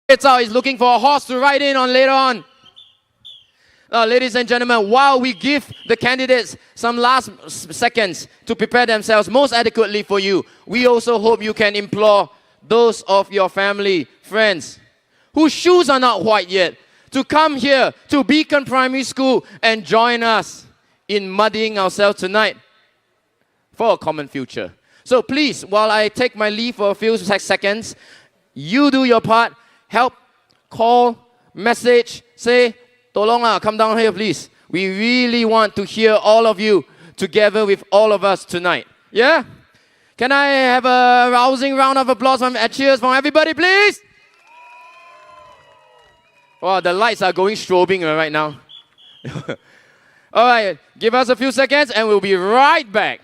It's out. He's looking for a horse to ride in on later on. Ladies and gentlemen, while we give the candidates some last seconds to prepare themselves most adequately for you, we also hope you can implore those of your family, friends, whose shoes are not white yet, to come here to Beacon Primary School and join us in muddying ourselves tonight for a common future. So please, while I take my leave for a few seconds, you do your part. Help, call, message, say, Tolong lah, come down here please. We really want to hear all of you together with all of us tonight. Yeah? Can I have a rousing round of applause and cheers from everybody, please? Wow, the lights are going strobing right now. All right, give us a few seconds and we'll be right back.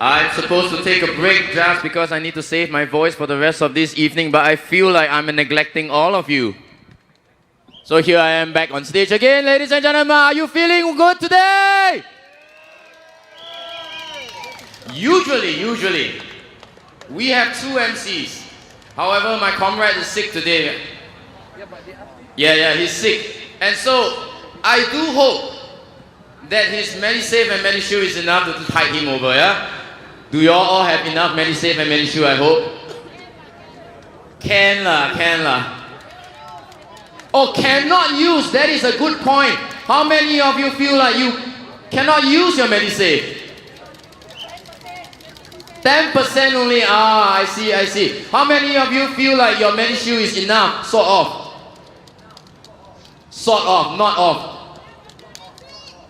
I'm supposed to take a break just because I need to save my voice for the rest of this evening, but I feel like I'm neglecting all of you. So here I am back on stage again, ladies and gentlemen. Are you feeling good today? Usually, we have two MCs. However, my comrade is sick today. Yeah, he's sick. And so, I do hope that his MediSave and MediShield is enough to tide him over, yeah? Do you all have enough MediSave and MediShield, I hope? Can lah. Oh, cannot use, that is a good point. How many of you feel like you cannot use your MediSave? 10% only, I see. How many of you feel like your MediShield is enough, sort of, not off?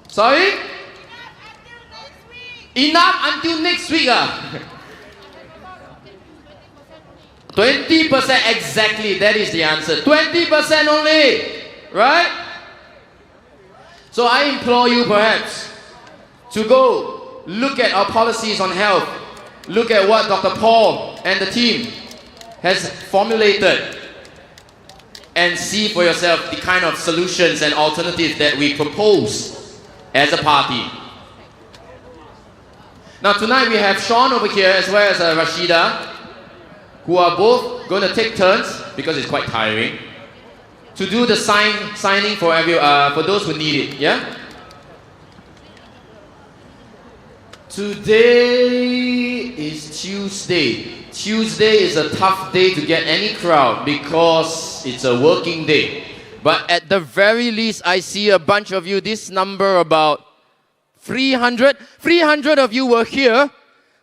Sorry? Enough until next week. 20% exactly, that is the answer. 20% only, right? So I implore you perhaps to go look at our policies on health. Look at what Dr. Paul and the team has formulated and see for yourself the kind of solutions and alternatives that we propose as a party. Now tonight we have Sean over here as well as Rashida, who are both going to take turns, because it's quite tiring, to do the signing for those who need it, yeah? Today is Tuesday. Tuesday is a tough day to get any crowd because it's a working day. But at the very least, I see a bunch of you, this number about 300. 300 of you were here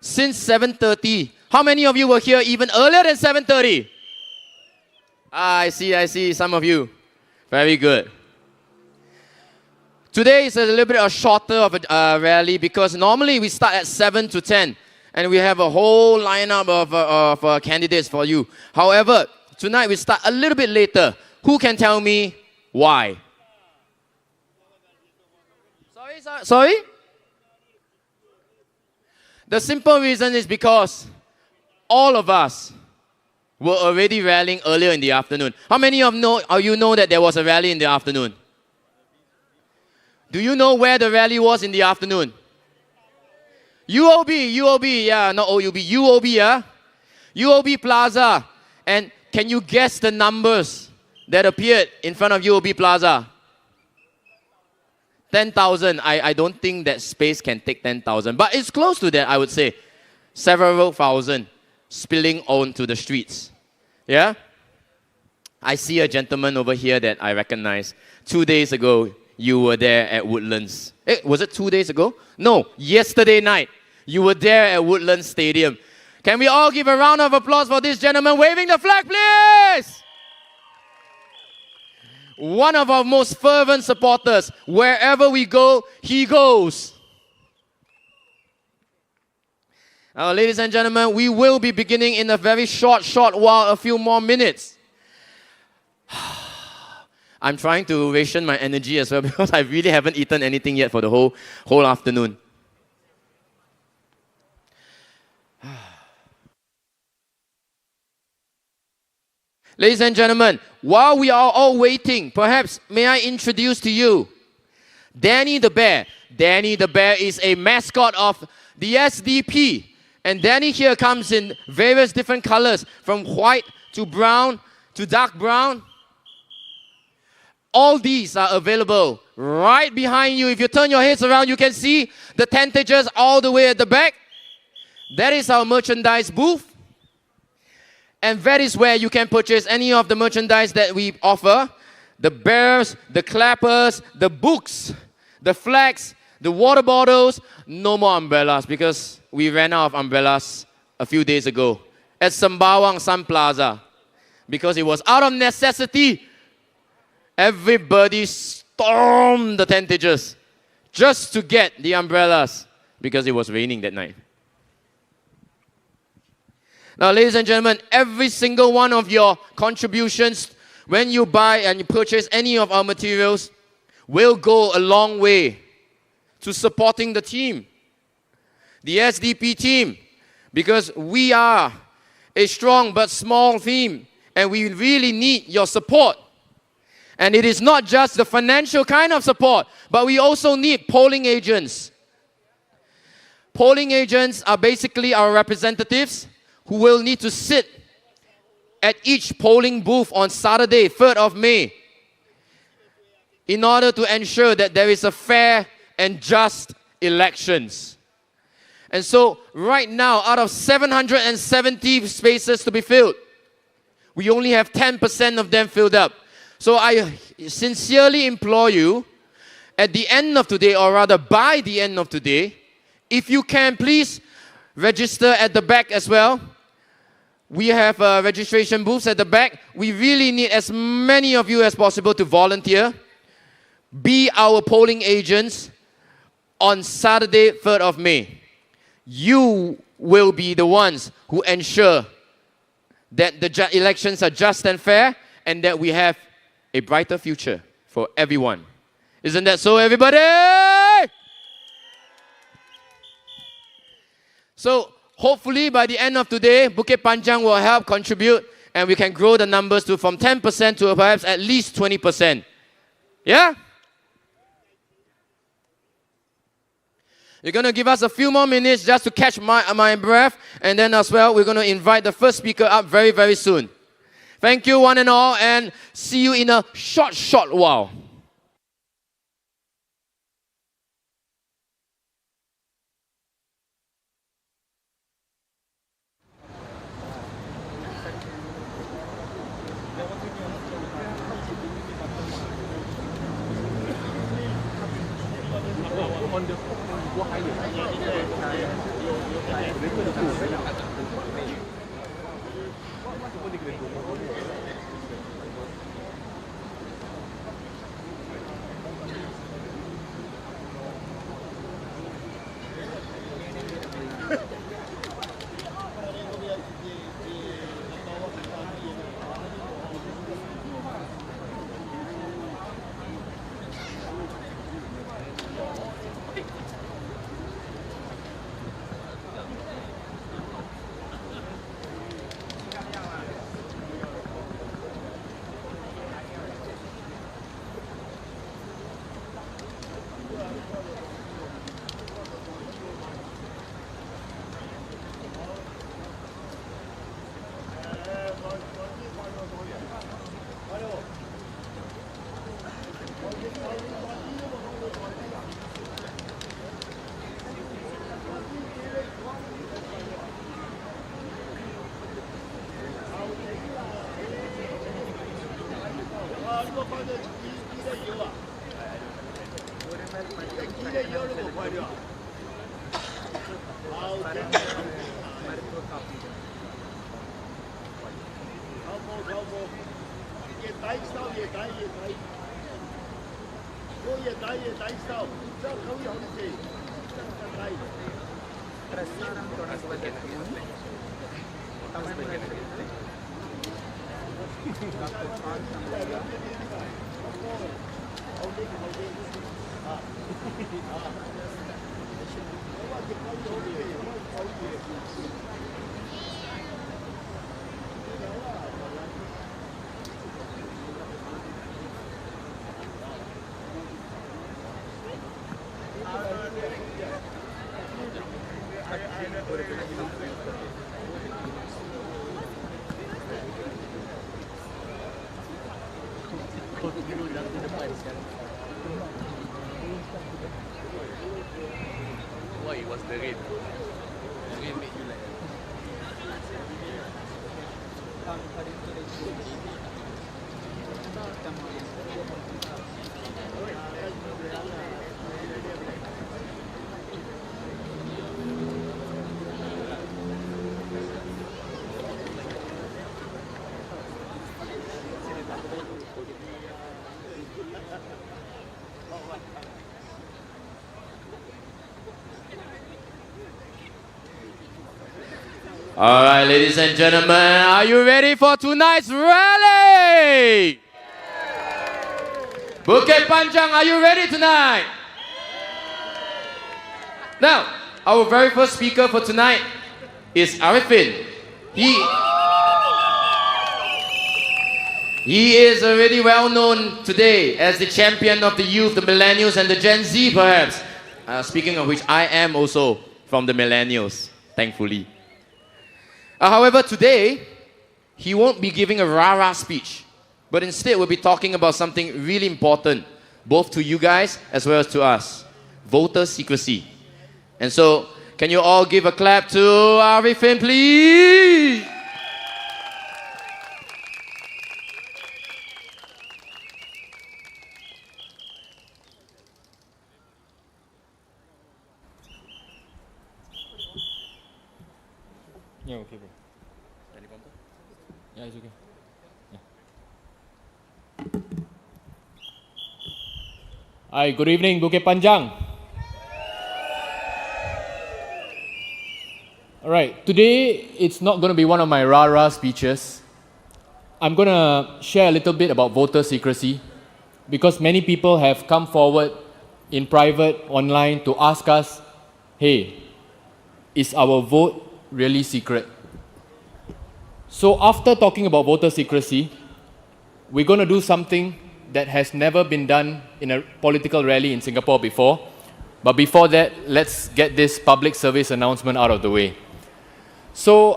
since 7:30. How many of you were here even earlier than 7:30? I see some of you. Very good. Today is a little bit shorter of a rally because normally we start at 7 to 10 and we have a whole lineup of candidates for you. However, tonight we start a little bit later. Who can tell me why? Sorry? The simple reason is because all of us were already rallying earlier in the afternoon. How many of you know that there was a rally in the afternoon? Do you know where the rally was in the afternoon? UOB, yeah, not OUB, UOB, yeah? UOB Plaza. And can you guess the numbers that appeared in front of UOB Plaza? 10,000. I don't think that space can take 10,000, but it's close to that, I would say. Several thousand spilling onto the streets. Yeah? I see a gentleman over here that I recognize. 2 days ago, you were there at Woodlands. Was it 2 days ago? No, yesterday night. You were there at Woodlands Stadium. Can we all give a round of applause for this gentleman waving the flag, please? One of our most fervent supporters. Wherever we go, he goes. Ladies and gentlemen, we will be beginning in a very short while, a few more minutes. I'm trying to ration my energy as well because I really haven't eaten anything yet for the whole afternoon. Ladies and gentlemen, while we are all waiting, perhaps may I introduce to you Danny the Bear. Danny the Bear is a mascot of the SDP. And Danny here comes in various different colors, from white to brown to dark brown. All these are available right behind you. If you turn your heads around, you can see the tentages all the way at the back. That is our merchandise booth. And that is where you can purchase any of the merchandise that we offer. The bears, the clappers, the books, the flags, the water bottles. No more umbrellas because we ran out of umbrellas a few days ago at Sembawang Sun Plaza. Because it was out of necessity. Everybody stormed the tentages just to get the umbrellas because it was raining that night. Now, ladies and gentlemen, every single one of your contributions when you buy and you purchase any of our materials will go a long way to supporting the team, the SDP team, because we are a strong but small team and we really need your support. And it is not just the financial kind of support, but we also need polling agents. Polling agents are basically our representatives who will need to sit at each polling booth on Saturday, 3rd of May, in order to ensure that there is a fair and just elections. And so, right now, out of 770 spaces to be filled, we only have 10% of them filled up. So I sincerely implore you, at the end of today, or rather by the end of today, if you can, please register at the back as well. We have registration booths at the back. We really need as many of you as possible to volunteer. Be our polling agents on Saturday, 3rd of May. You will be the ones who ensure that the elections are just and fair and that we have a brighter future for everyone. Isn't that so, everybody? So, hopefully by the end of today, Bukit Panjang will help contribute and we can grow the numbers to from 10% to perhaps at least 20%. Yeah? You're going to give us a few more minutes just to catch my breath, and then as well, we're going to invite the first speaker up very, very soon. Thank you one and all, and see you in a short while. Why was the rain? The rain made you like All right, ladies and gentlemen, are you ready for tonight's rally? Bukit Panjang, are you ready tonight? Now, our very first speaker for tonight is Arifin. He is already well known today as the champion of the youth, the millennials, and the Gen Z, perhaps. Speaking of which, I am also from the millennials, thankfully. However, today, he won't be giving a rah-rah speech, but instead will be talking about something really important, both to you guys as well as to us, voter secrecy. And so, can you all give a clap to Arifin, please? Yeah, okay, bro. Yeah, it's okay. Yeah. Hi, good evening, Bukit Panjang. All right, today it's not going to be one of my rah-rah speeches. I'm going to share a little bit about voter secrecy because many people have come forward in private, online to ask us, hey, is our vote really secret? So after talking about voter secrecy, we're going to do something that has never been done in a political rally in Singapore before. But before that, let's get this public service announcement out of the way. So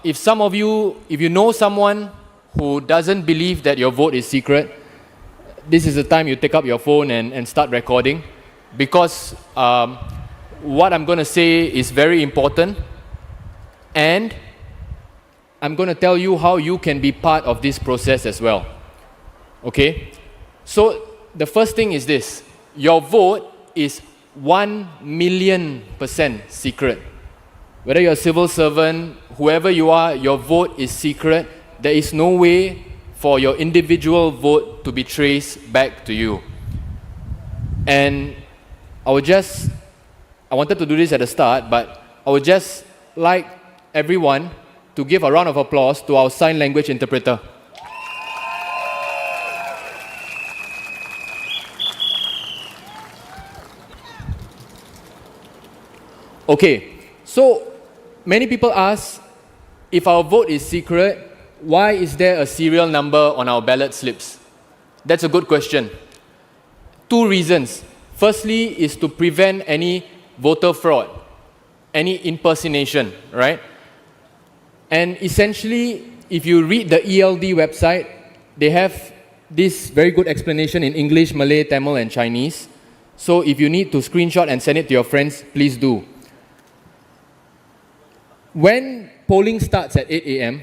if some of you, if you know someone who doesn't believe that your vote is secret, this is the time you take up your phone and start recording, because what I'm going to say is very important, and I'm going to tell you how you can be part of this process as well. Okay? So the first thing is this: your vote is 1,000,000% secret. Whether you're a civil servant, whoever you are, your vote is secret. There is no way for your individual vote to be traced back to you. And I wanted to do this at the start, but I would just like everyone to give a round of applause to our sign language interpreter. Okay, so many people ask, if our vote is secret, why is there a serial number on our ballot slips? That's a good question. Two reasons. Firstly is to prevent any voter fraud, any impersonation, right? And essentially, if you read the ELD website, they have this very good explanation in English, Malay, Tamil, and Chinese. So if you need to screenshot and send it to your friends, please do. When polling starts at 8 a.m.,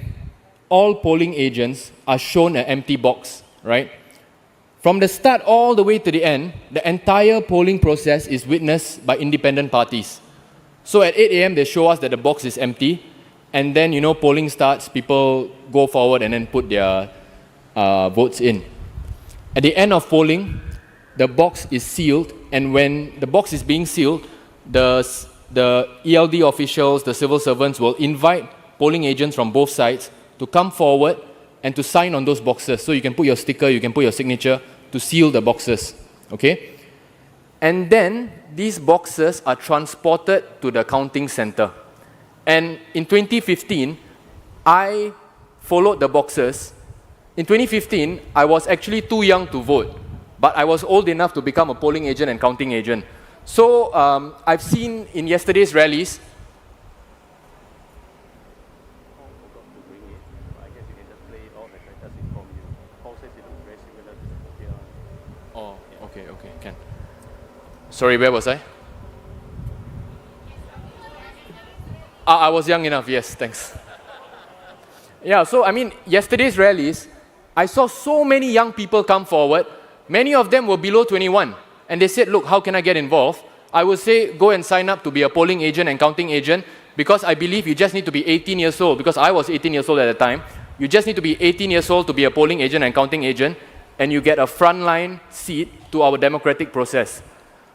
all polling agents are shown an empty box, right? From the start all the way to the end, the entire polling process is witnessed by independent parties. So at 8 a.m., they show us that the box is empty, and then, polling starts, people go forward and then put their votes in. At the end of polling, the box is sealed, and when the box is being sealed, the ELD officials, the civil servants will invite polling agents from both sides to come forward and to sign on those boxes. So you can put your sticker, you can put your signature to seal the boxes, okay? And then these boxes are transported to the counting center. And in 2015, I followed the boxes. In 2015, I was actually too young to vote, but I was old enough to become a polling agent and counting agent. So I've seen in yesterday's rallies, okay, can. Sorry, where was I? I was young enough, yes, thanks. Yeah, so yesterday's rallies, I saw so many young people come forward. Many of them were below 21. And they said, look, how can I get involved? I would say, go and sign up to be a polling agent and counting agent, because I believe you just need to be 18 years old, because I was 18 years old at the time. You just need to be 18 years old to be a polling agent and counting agent, and you get a frontline seat to our democratic process.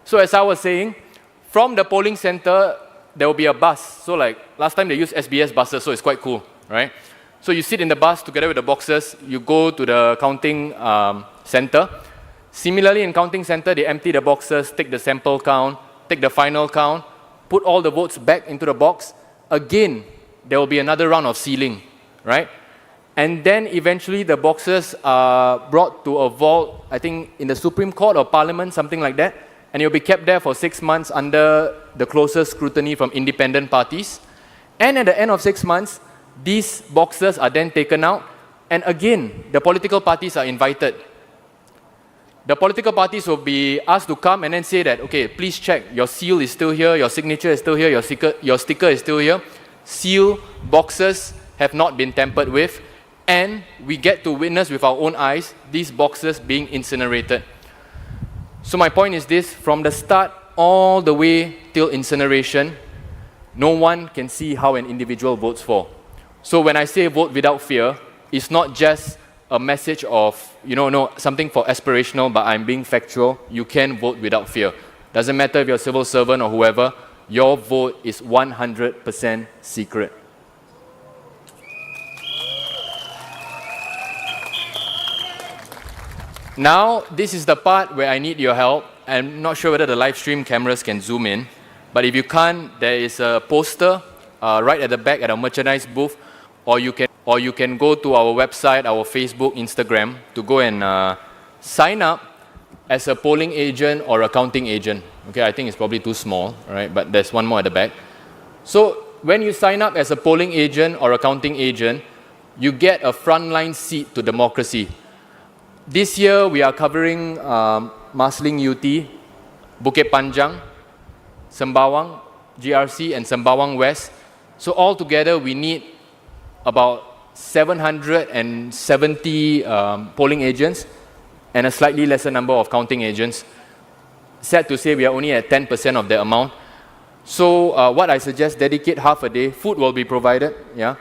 So as I was saying, from the polling center, there will be a bus. So like last time they used SBS buses, so it's quite cool, right? So you sit in the bus together with the boxes, you go to the counting center. Similarly, in counting center, they empty the boxes, take the sample count, take the final count, put all the votes back into the box. Again, there will be another round of sealing, right? And then eventually the boxes are brought to a vault, I think in the Supreme Court or Parliament, something like that, and you'll be kept there for 6 months under the closest scrutiny from independent parties. And at the end of 6 months, these boxes are then taken out, and again, the political parties are invited. The political parties will be asked to come and then say that, okay, please check, your seal is still here, your signature is still here, your sticker is still here, seal boxes have not been tampered with, and we get to witness with our own eyes these boxes being incinerated. So my point is this, from the start all the way till incineration, no one can see how an individual votes for. So when I say vote without fear, it's not just a message of, something for aspirational, but I'm being factual. You can vote without fear. Doesn't matter if you're a civil servant or whoever, your vote is 100% secret. Now, this is the part where I need your help. I'm not sure whether the live stream cameras can zoom in, but if you can't, there is a poster right at the back at our merchandise booth, or you can go to our website, our Facebook, Instagram, to go and sign up as a polling agent or a counting agent. Okay, I think it's probably too small, right? But there's one more at the back. So when you sign up as a polling agent or a counting agent, you get a frontline seat to democracy. This year, we are covering Marsiling UT, Bukit Panjang, Sembawang, GRC, and Sembawang West. So altogether, we need about 770 polling agents and a slightly lesser number of counting agents. Sad to say, we are only at 10% of the amount. So what I suggest, dedicate half a day. Food will be provided, yeah.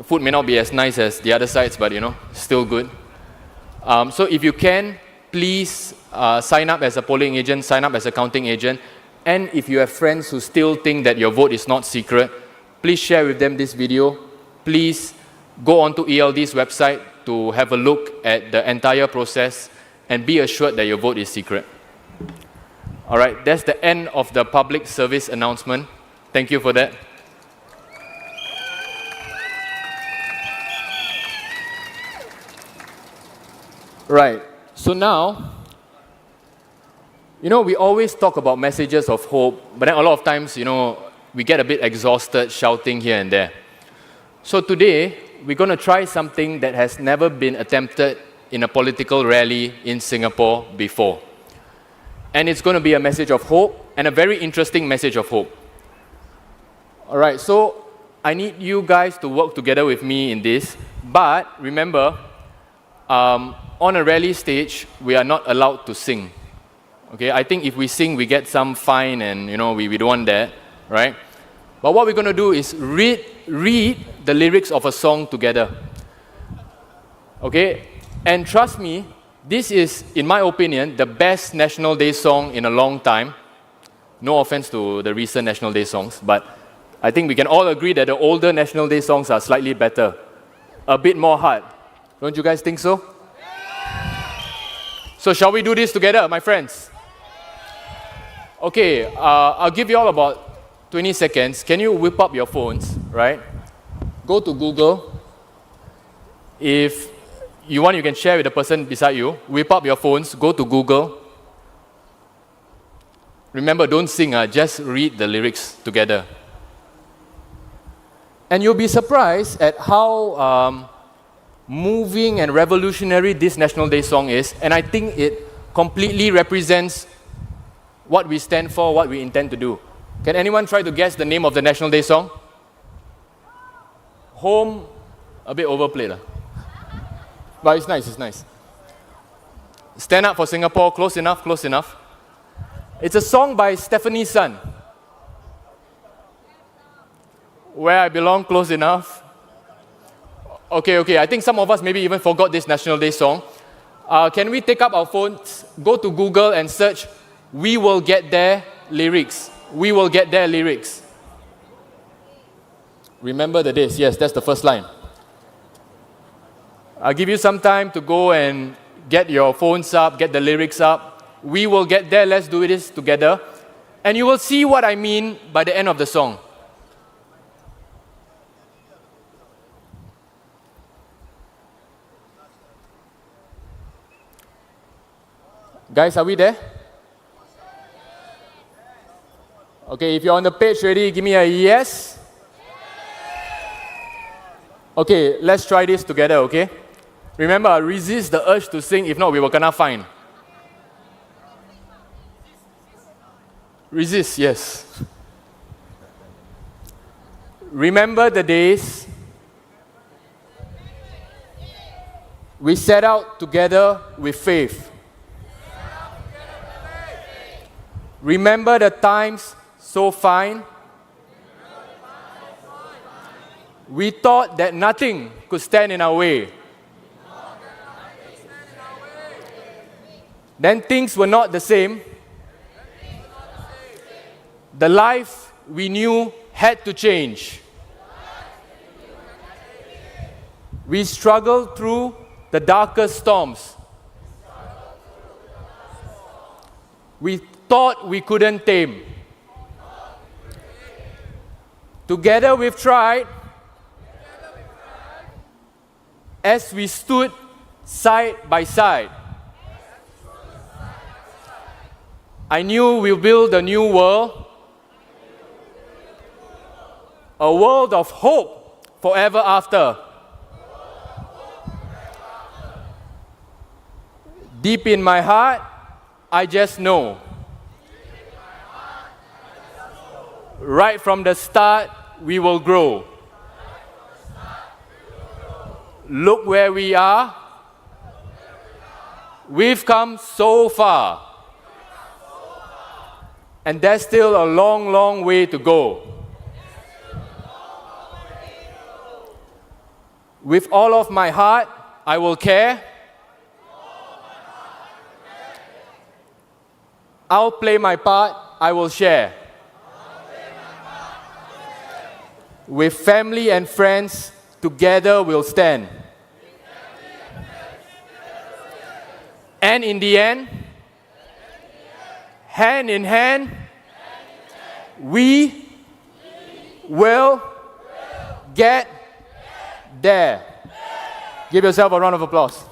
Food may not be as nice as the other sites, but still good. So if you can, please sign up as a polling agent, sign up as a counting agent. And if you have friends who still think that your vote is not secret, please share with them this video. Please go onto ELD's website to have a look at the entire process and be assured that your vote is secret. All right, that's the end of the public service announcement. Thank you for that. Right, so now, we always talk about messages of hope, but then a lot of times, we get a bit exhausted shouting here and there. So today, we're going to try something that has never been attempted in a political rally in Singapore before. And it's going to be a message of hope, and a very interesting message of hope. All right, so I need you guys to work together with me in this, but remember, on a rally stage, we are not allowed to sing. Okay, I think if we sing, we get some fine and, we don't want that, right? But what we're going to do is read the lyrics of a song together. Okay, and trust me, this is, in my opinion, the best National Day song in a long time. No offense to the recent National Day songs, but I think we can all agree that the older National Day songs are slightly better, a bit more hard. Don't you guys think so? So shall we do this together, my friends? Okay, I'll give you all about 20 seconds. Can you whip up your phones, right? Go to Google. If you want, you can share with the person beside you. Whip up your phones, go to Google. Remember, don't sing, just read the lyrics together. And you'll be surprised at how moving and revolutionary this National Day song is. And I think it completely represents what we stand for, what we intend to do. Can anyone try to guess the name of the National Day song? Home, a bit overplayed. But it's nice, it's nice. Stand Up for Singapore, close enough, close enough. It's a song by Stephanie Sun. Where I Belong, close enough. Okay, I think some of us maybe even forgot this National Day song. Can we take up our phones, go to Google and search "We Will Get There" lyrics. We will get there lyrics. Remember the days. Yes, that's the first line. I'll give you some time to go and get your phones up, get the lyrics up. We will get there, let's do this together. And you will see what I mean by the end of the song. Guys, are we there? Okay, if you're on the page ready, give me a yes. Okay, let's try this together, okay? Remember, resist the urge to sing, if not, we will kena fine. Resist, yes. Remember the days we set out together with faith. Remember the times so fine. We thought that nothing could stand in our way. Then things were not the same. The life we knew had to change. We struggled through the darkest storms. We thought we couldn't tame. Together we've tried. As we stood side by side. I knew we'll build a new world. A world of hope forever after. Deep in my heart, I just know. Right from the start, we will grow. Look where we are. We've come so far. And there's still a long, long way to go. With all of my heart, I will care. I'll play my part, I will share. With family and friends, together we'll stand. And in the end, hand in hand, we will get there. Give yourself a round of applause.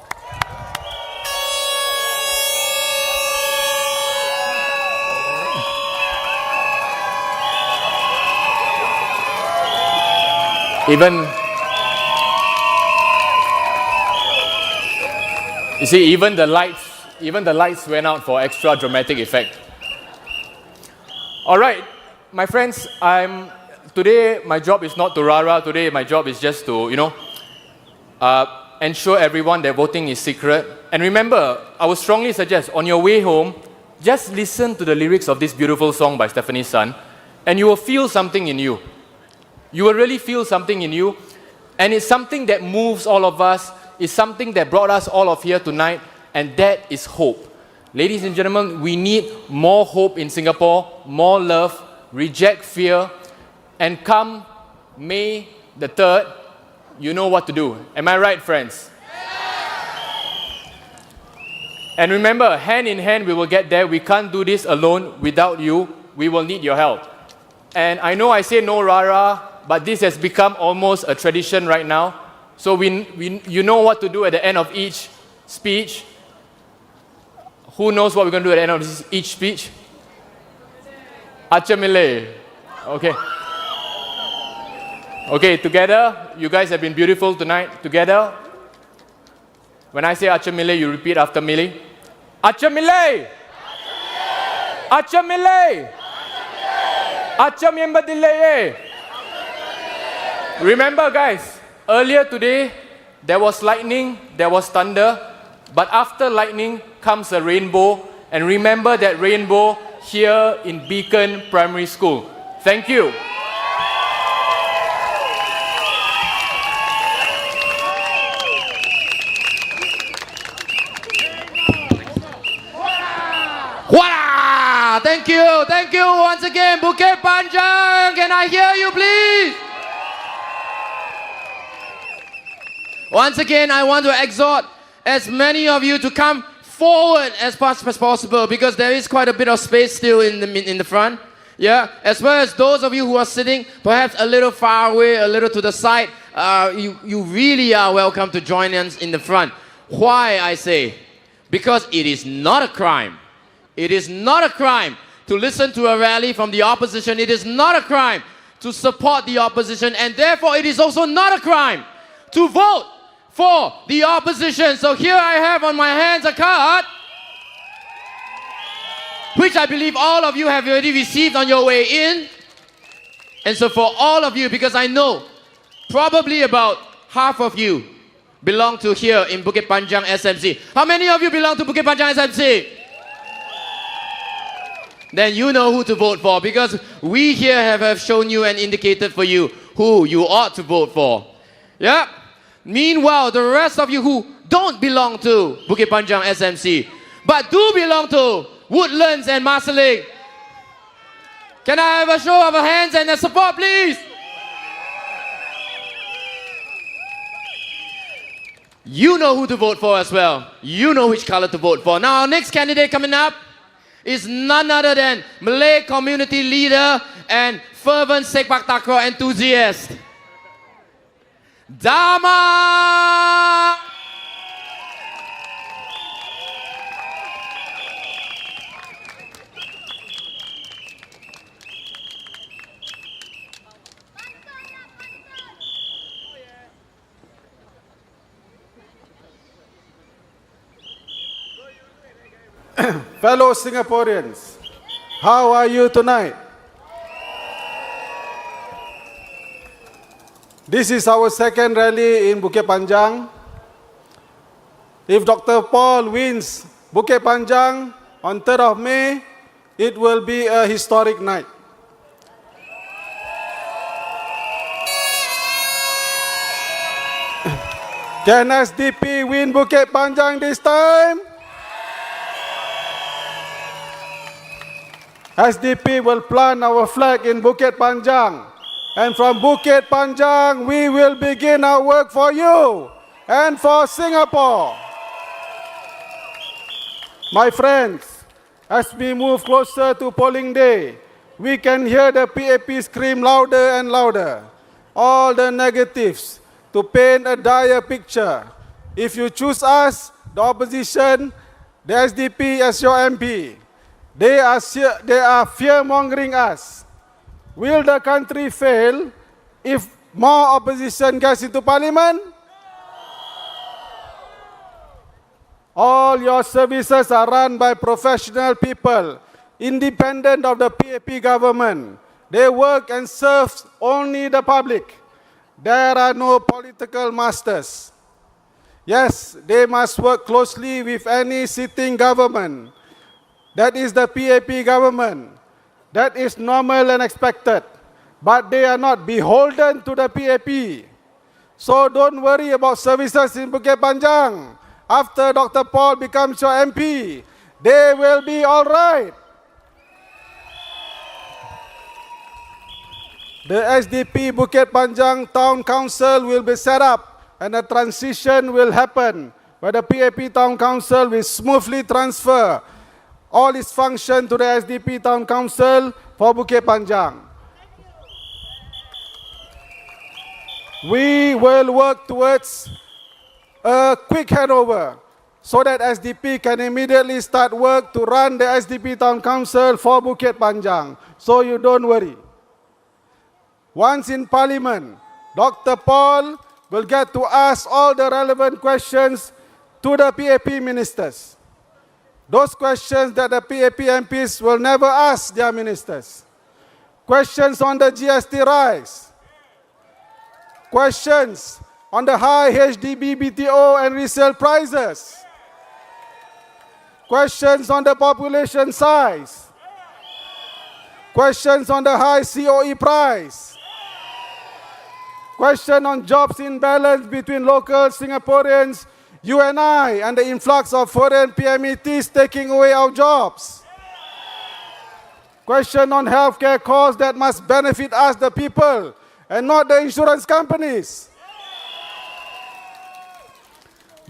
You see, even the lights went out for extra dramatic effect. All right, my friends, today my job is not to rah-rah. Today my job is just to, ensure everyone that voting is secret. And remember, I would strongly suggest on your way home, just listen to the lyrics of this beautiful song by Stephanie Sun, and you will feel something in you. You will really feel something in you, and it's something that moves all of us, it's something that brought us all of here tonight, and that is hope. Ladies and gentlemen, we need more hope in Singapore, more love, reject fear, and come May the 3rd, you know what to do. Am I right, friends? And remember, hand in hand, we will get there. We can't do this alone without you. We will need your help. And I know I say no rara, but this has become almost a tradition right now. So you know what to do at the end of each speech. Who knows what we're going to do at the end of each speech? Achamile. Okay. Okay, together, you guys have been beautiful tonight. Together. When I say Achamile, you repeat after Millie. Achamile! Achamile! Acham yang berdilai. Remember guys, earlier today, there was lightning, there was thunder, but after lightning comes a rainbow, and remember that rainbow here in Beacon Primary School. Thank you. Voila! Thank you once again, Bukit Panjang. Can I hear you, please? Once again, I want to exhort as many of you to come forward as fast as possible, because there is quite a bit of space still in the front. Yeah, as well as those of you who are sitting perhaps a little far away, a little to the side, you really are welcome to join us in the front. Why, I say? Because it is not a crime. It is not a crime to listen to a rally from the opposition. It is not a crime to support the opposition, and therefore it is also not a crime to vote for the opposition. So here I have on my hands a card which I believe all of you have already received on your way in. And so for all of you, because I know probably about half of you belong to here in Bukit Panjang SMC. How many of you belong to Bukit Panjang SMC? Then you know who to vote for, because we here have shown you and indicated for you who you ought to vote for. Yeah? Meanwhile, the rest of you who don't belong to Bukit Panjang SMC, but do belong to Woodlands and Marsiling, can I have a show of hands and a support, please? You know who to vote for as well. You know which color to vote for. Now, our next candidate coming up is none other than Malay community leader and fervent sepak takraw enthusiast, Dama! Fellow Singaporeans, how are you tonight? This is our second rally in Bukit Panjang. If Dr. Paul wins Bukit Panjang on 3rd of May, it will be a historic night. Can SDP win Bukit Panjang this time? SDP will plant our flag in Bukit Panjang. And from Bukit Panjang, we will begin our work for you and for Singapore. My friends, as we move closer to polling day, we can hear the PAP scream louder and louder. All the negatives to paint a dire picture. If you choose us, the opposition, the SDP as your MP, they are fear-mongering us. Will the country fail if more opposition gets into parliament? All your services are run by professional people, independent of the PAP government. They work and serve only the public. There are no political masters. Yes, they must work closely with any sitting government. That is the PAP government. That is normal and expected. But they are not beholden to the PAP. So don't worry about services in Bukit Panjang. After Dr. Paul becomes your MP, they will be all right. The SDP Bukit Panjang Town Council will be set up and a transition will happen where the PAP Town Council will smoothly transfer all its function to the SDP Town Council for Bukit Panjang. We will work towards a quick handover so that SDP can immediately start work to run the SDP Town Council for Bukit Panjang. So you don't worry. Once in Parliament, Dr. Paul will get to ask all the relevant questions to the PAP ministers. Those questions that the PAP MPs will never ask their ministers. Questions on the GST rise. Questions on the high HDB, BTO and resale prices. Questions on the population size. Questions on the high COE price. Question on jobs imbalance between local Singaporeans, you and I, and the influx of foreign PMETs taking away our jobs. Question on healthcare costs that must benefit us, the people, and not the insurance companies.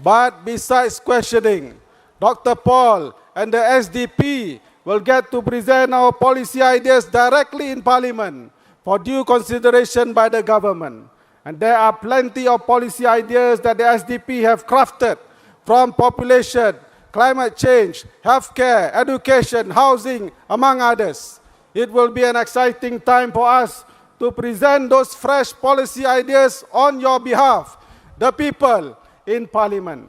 But besides questioning, Dr. Paul and the SDP will get to present our policy ideas directly in Parliament for due consideration by the government. And there are plenty of policy ideas that the SDP have crafted from population, climate change, healthcare, education, housing, among others. It will be an exciting time for us to present those fresh policy ideas on your behalf, the people in Parliament.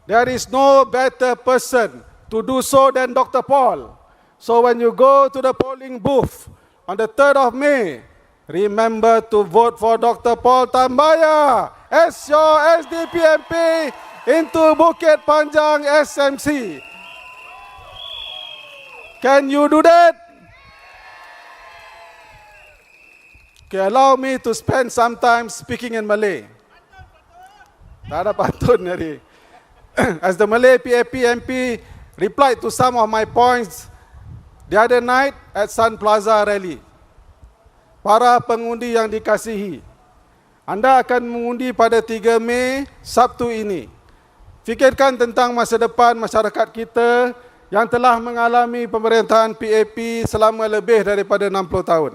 There is no better person to do so than Dr. Paul. So when you go to the polling booth on the 3rd of May, remember to vote for Dr. Paul Tambaya as your SDP MP into Bukit Panjang SMC. Can you do that? Okay, allow me to spend some time speaking in Malay. Tak ada pantun hari. As the Malay PAP MP replied to some of my points the other night at Sun Plaza Rally. Para pengundi yang dikasihi, anda akan mengundi pada 3 Mei, Sabtu ini. Fikirkan tentang masa depan masyarakat kita yang telah mengalami pemerintahan PAP selama lebih daripada 60 tahun.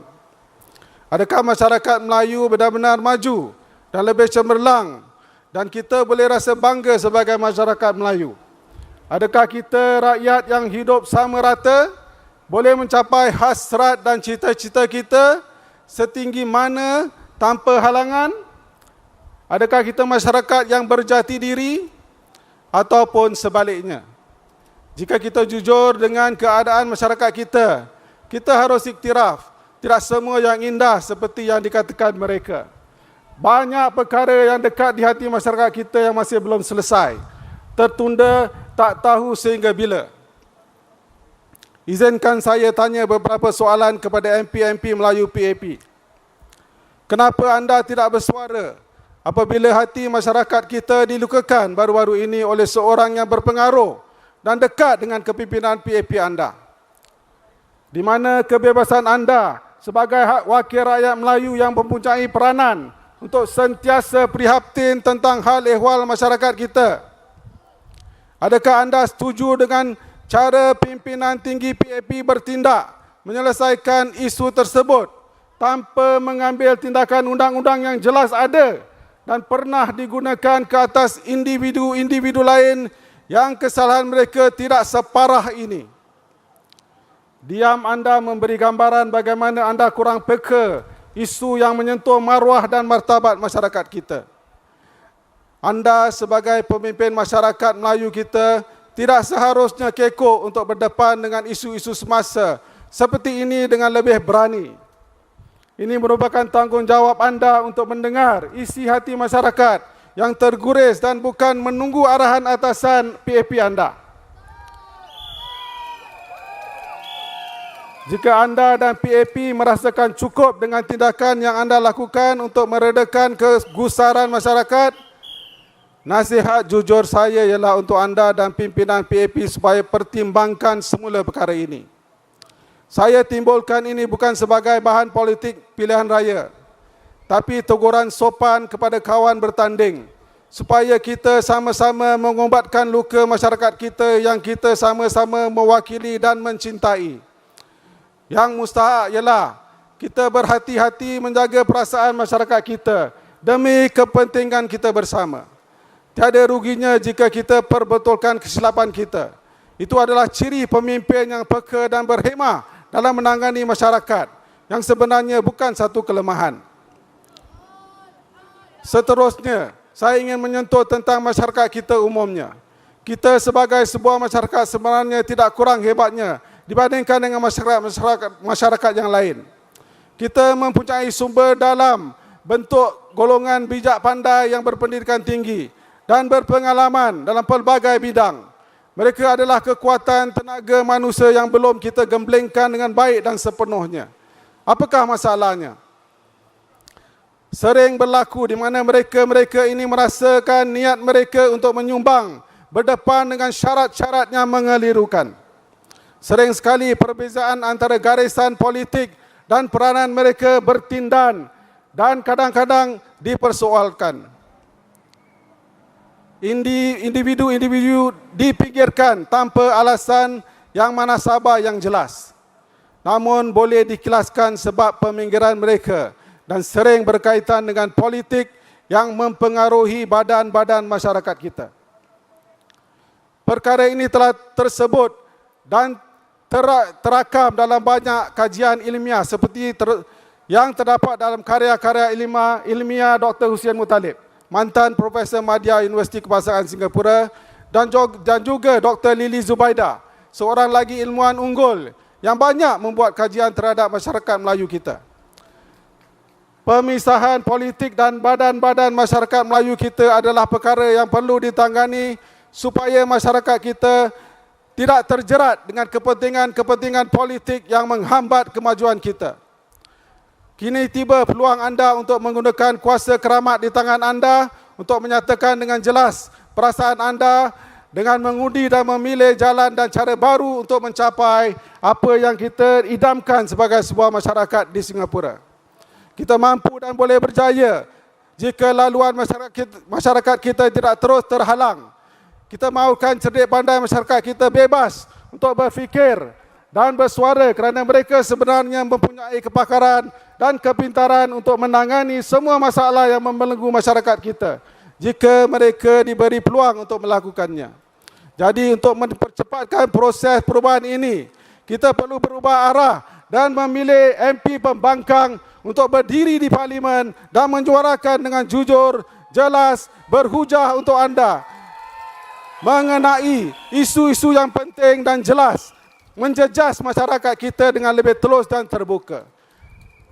Adakah masyarakat Melayu benar-benar maju dan lebih cemerlang dan kita boleh rasa bangga sebagai masyarakat Melayu? Adakah kita rakyat yang hidup sama rata boleh mencapai hasrat dan cita-cita kita setinggi mana tanpa halangan? Adakah kita masyarakat yang berjati diri ataupun sebaliknya? Jika kita jujur dengan keadaan masyarakat kita, kita harus iktiraf tidak semua yang indah seperti yang dikatakan mereka. Banyak perkara yang dekat di hati masyarakat kita yang masih belum selesai, tertunda tak tahu sehingga bila. Izinkan saya tanya beberapa soalan kepada MP-MP Melayu PAP. Kenapa anda tidak bersuara apabila hati masyarakat kita dilukakan baru-baru ini oleh seorang yang berpengaruh dan dekat dengan kepimpinan PAP anda? Di mana kebebasan anda sebagai wakil rakyat Melayu yang mempunyai peranan untuk sentiasa prihatin tentang hal ehwal masyarakat kita? Adakah anda setuju dengan cara pimpinan tinggi PAP bertindak menyelesaikan isu tersebut tanpa mengambil tindakan undang-undang yang jelas ada dan pernah digunakan ke atas individu-individu lain yang kesalahan mereka tidak separah ini? Diam anda memberi gambaran bagaimana anda kurang peka isu yang menyentuh maruah dan martabat masyarakat kita. Anda sebagai pemimpin masyarakat Melayu kita tidak seharusnya kekok untuk berdepan dengan isu-isu semasa seperti ini dengan lebih berani. Ini merupakan tanggungjawab anda untuk mendengar isi hati masyarakat yang terguris dan bukan menunggu arahan atasan PAP anda. Jika anda dan PAP merasakan cukup dengan tindakan yang anda lakukan untuk meredakan kegusaran masyarakat, nasihat jujur saya ialah untuk anda dan pimpinan PAP supaya pertimbangkan semula perkara ini. Saya timbulkan ini bukan sebagai bahan politik pilihan raya, tapi teguran sopan kepada kawan bertanding, supaya kita sama-sama mengobatkan luka masyarakat kita yang kita sama-sama mewakili dan mencintai. Yang mustahak ialah kita berhati-hati menjaga perasaan masyarakat kita demi kepentingan kita bersama. Tiada ruginya jika kita perbetulkan kesilapan kita. Itu adalah ciri pemimpin yang peka dan berhikmah dalam menangani masyarakat, yang sebenarnya bukan satu kelemahan. Seterusnya, saya ingin menyentuh tentang masyarakat kita umumnya. Kita sebagai sebuah masyarakat sebenarnya tidak kurang hebatnya dibandingkan dengan masyarakat yang lain. Kita mempunyai sumber dalam bentuk golongan bijak pandai yang berpendidikan tinggi dan berpengalaman dalam pelbagai bidang. Mereka adalah kekuatan tenaga manusia yang belum kita gemblengkan dengan baik dan sepenuhnya. Apakah masalahnya? Sering berlaku di mana mereka ini merasakan niat mereka untuk menyumbang berdepan dengan syarat-syarat yang mengelirukan. Sering sekali perbezaan antara garisan politik dan peranan mereka bertindan dan kadang-kadang dipersoalkan. Individu-individu dipinggirkan tanpa alasan yang manasabah yang jelas. Namun boleh dikilaskan sebab peminggiran mereka dan sering berkaitan dengan politik yang mempengaruhi badan-badan masyarakat kita. Perkara ini telah tersebut dan terakam dalam banyak kajian ilmiah seperti yang terdapat dalam karya-karya ilmiah Dr. Hussein Muttalib, mantan Profesor Madya Universiti Kebangsaan Singapura, dan juga Dr. Lili Zubaida, seorang lagi ilmuwan unggul yang banyak membuat kajian terhadap masyarakat Melayu kita. Pemisahan politik dan badan-badan masyarakat Melayu kita adalah perkara yang perlu ditangani supaya masyarakat kita tidak terjerat dengan kepentingan-kepentingan politik yang menghambat kemajuan kita. Kini tiba peluang anda untuk menggunakan kuasa keramat di tangan anda untuk menyatakan dengan jelas perasaan anda dengan mengundi dan memilih jalan dan cara baru untuk mencapai apa yang kita idamkan sebagai sebuah masyarakat di Singapura. Kita mampu dan boleh berjaya jika laluan masyarakat kita tidak terus terhalang. Kita mahukan cerdik pandai masyarakat kita bebas untuk berfikir dan bersuara kerana mereka sebenarnya mempunyai kepakaran dan kepintaran untuk menangani semua masalah yang membelenggu masyarakat kita jika mereka diberi peluang untuk melakukannya. Jadi untuk mempercepatkan proses perubahan ini, kita perlu berubah arah dan memilih MP pembangkang untuk berdiri di parlimen dan menyuarakan dengan jujur, jelas, berhujah untuk anda mengenai isu-isu yang penting dan jelas, menjejas masyarakat kita dengan lebih telus dan terbuka.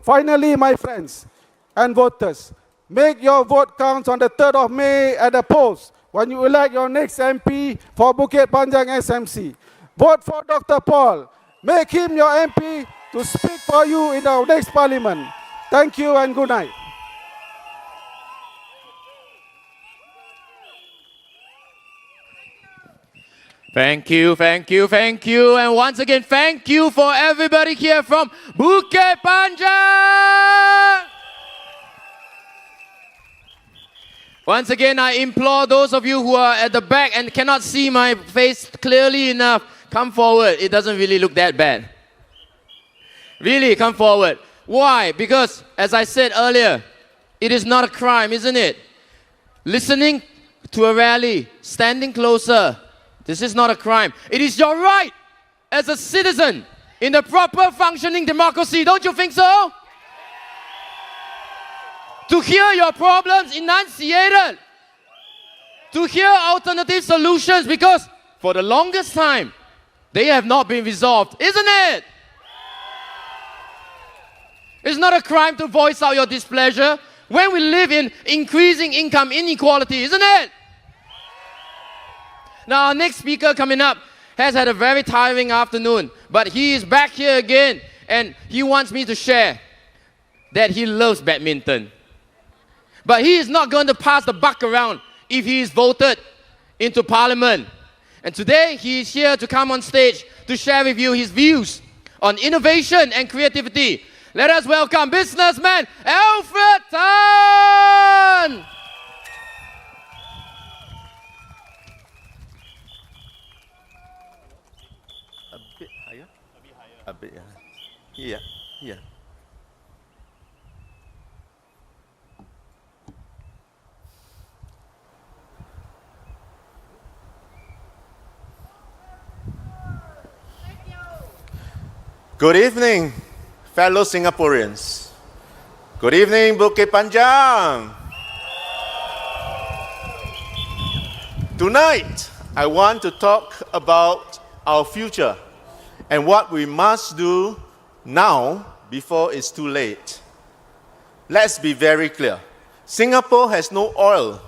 Finally, my friends and voters, make your vote count on the 3rd of May at the polls when you elect your next MP for Bukit Panjang SMC. Vote for Dr. Paul. Make him your MP to speak for you in our next parliament. Thank you and good night. Thank you, thank you, thank you. And once again, thank you for everybody here from Bukit Panjang. Once again, I implore those of you who are at the back and cannot see my face clearly enough, come forward. It doesn't really look that bad. Really, come forward. Why? Because, as I said earlier, it is not a crime, isn't it? Listening to a rally, standing closer, this is not a crime. It is your right as a citizen in a proper functioning democracy. Don't you think so? To hear your problems enunciated. To hear alternative solutions, because for the longest time, they have not been resolved, isn't it? It's not a crime to voice out your displeasure. when we live in increasing income inequality, isn't it? Now, our next speaker coming up has had a very tiring afternoon, but he is back here again, and he wants me to share that he loves badminton. But he is not going to pass the buck around if he is voted into parliament. And today, he is here to come on stage to share with you his views on innovation and creativity. Let us welcome businessman Alfred Tan! A bit higher? A bit higher. Yeah, yeah. Good evening, fellow Singaporeans. Good evening, Bukit Panjang. Tonight, I want to talk about our future and what we must do now before it's too late. Let's be very clear. Singapore has no oil,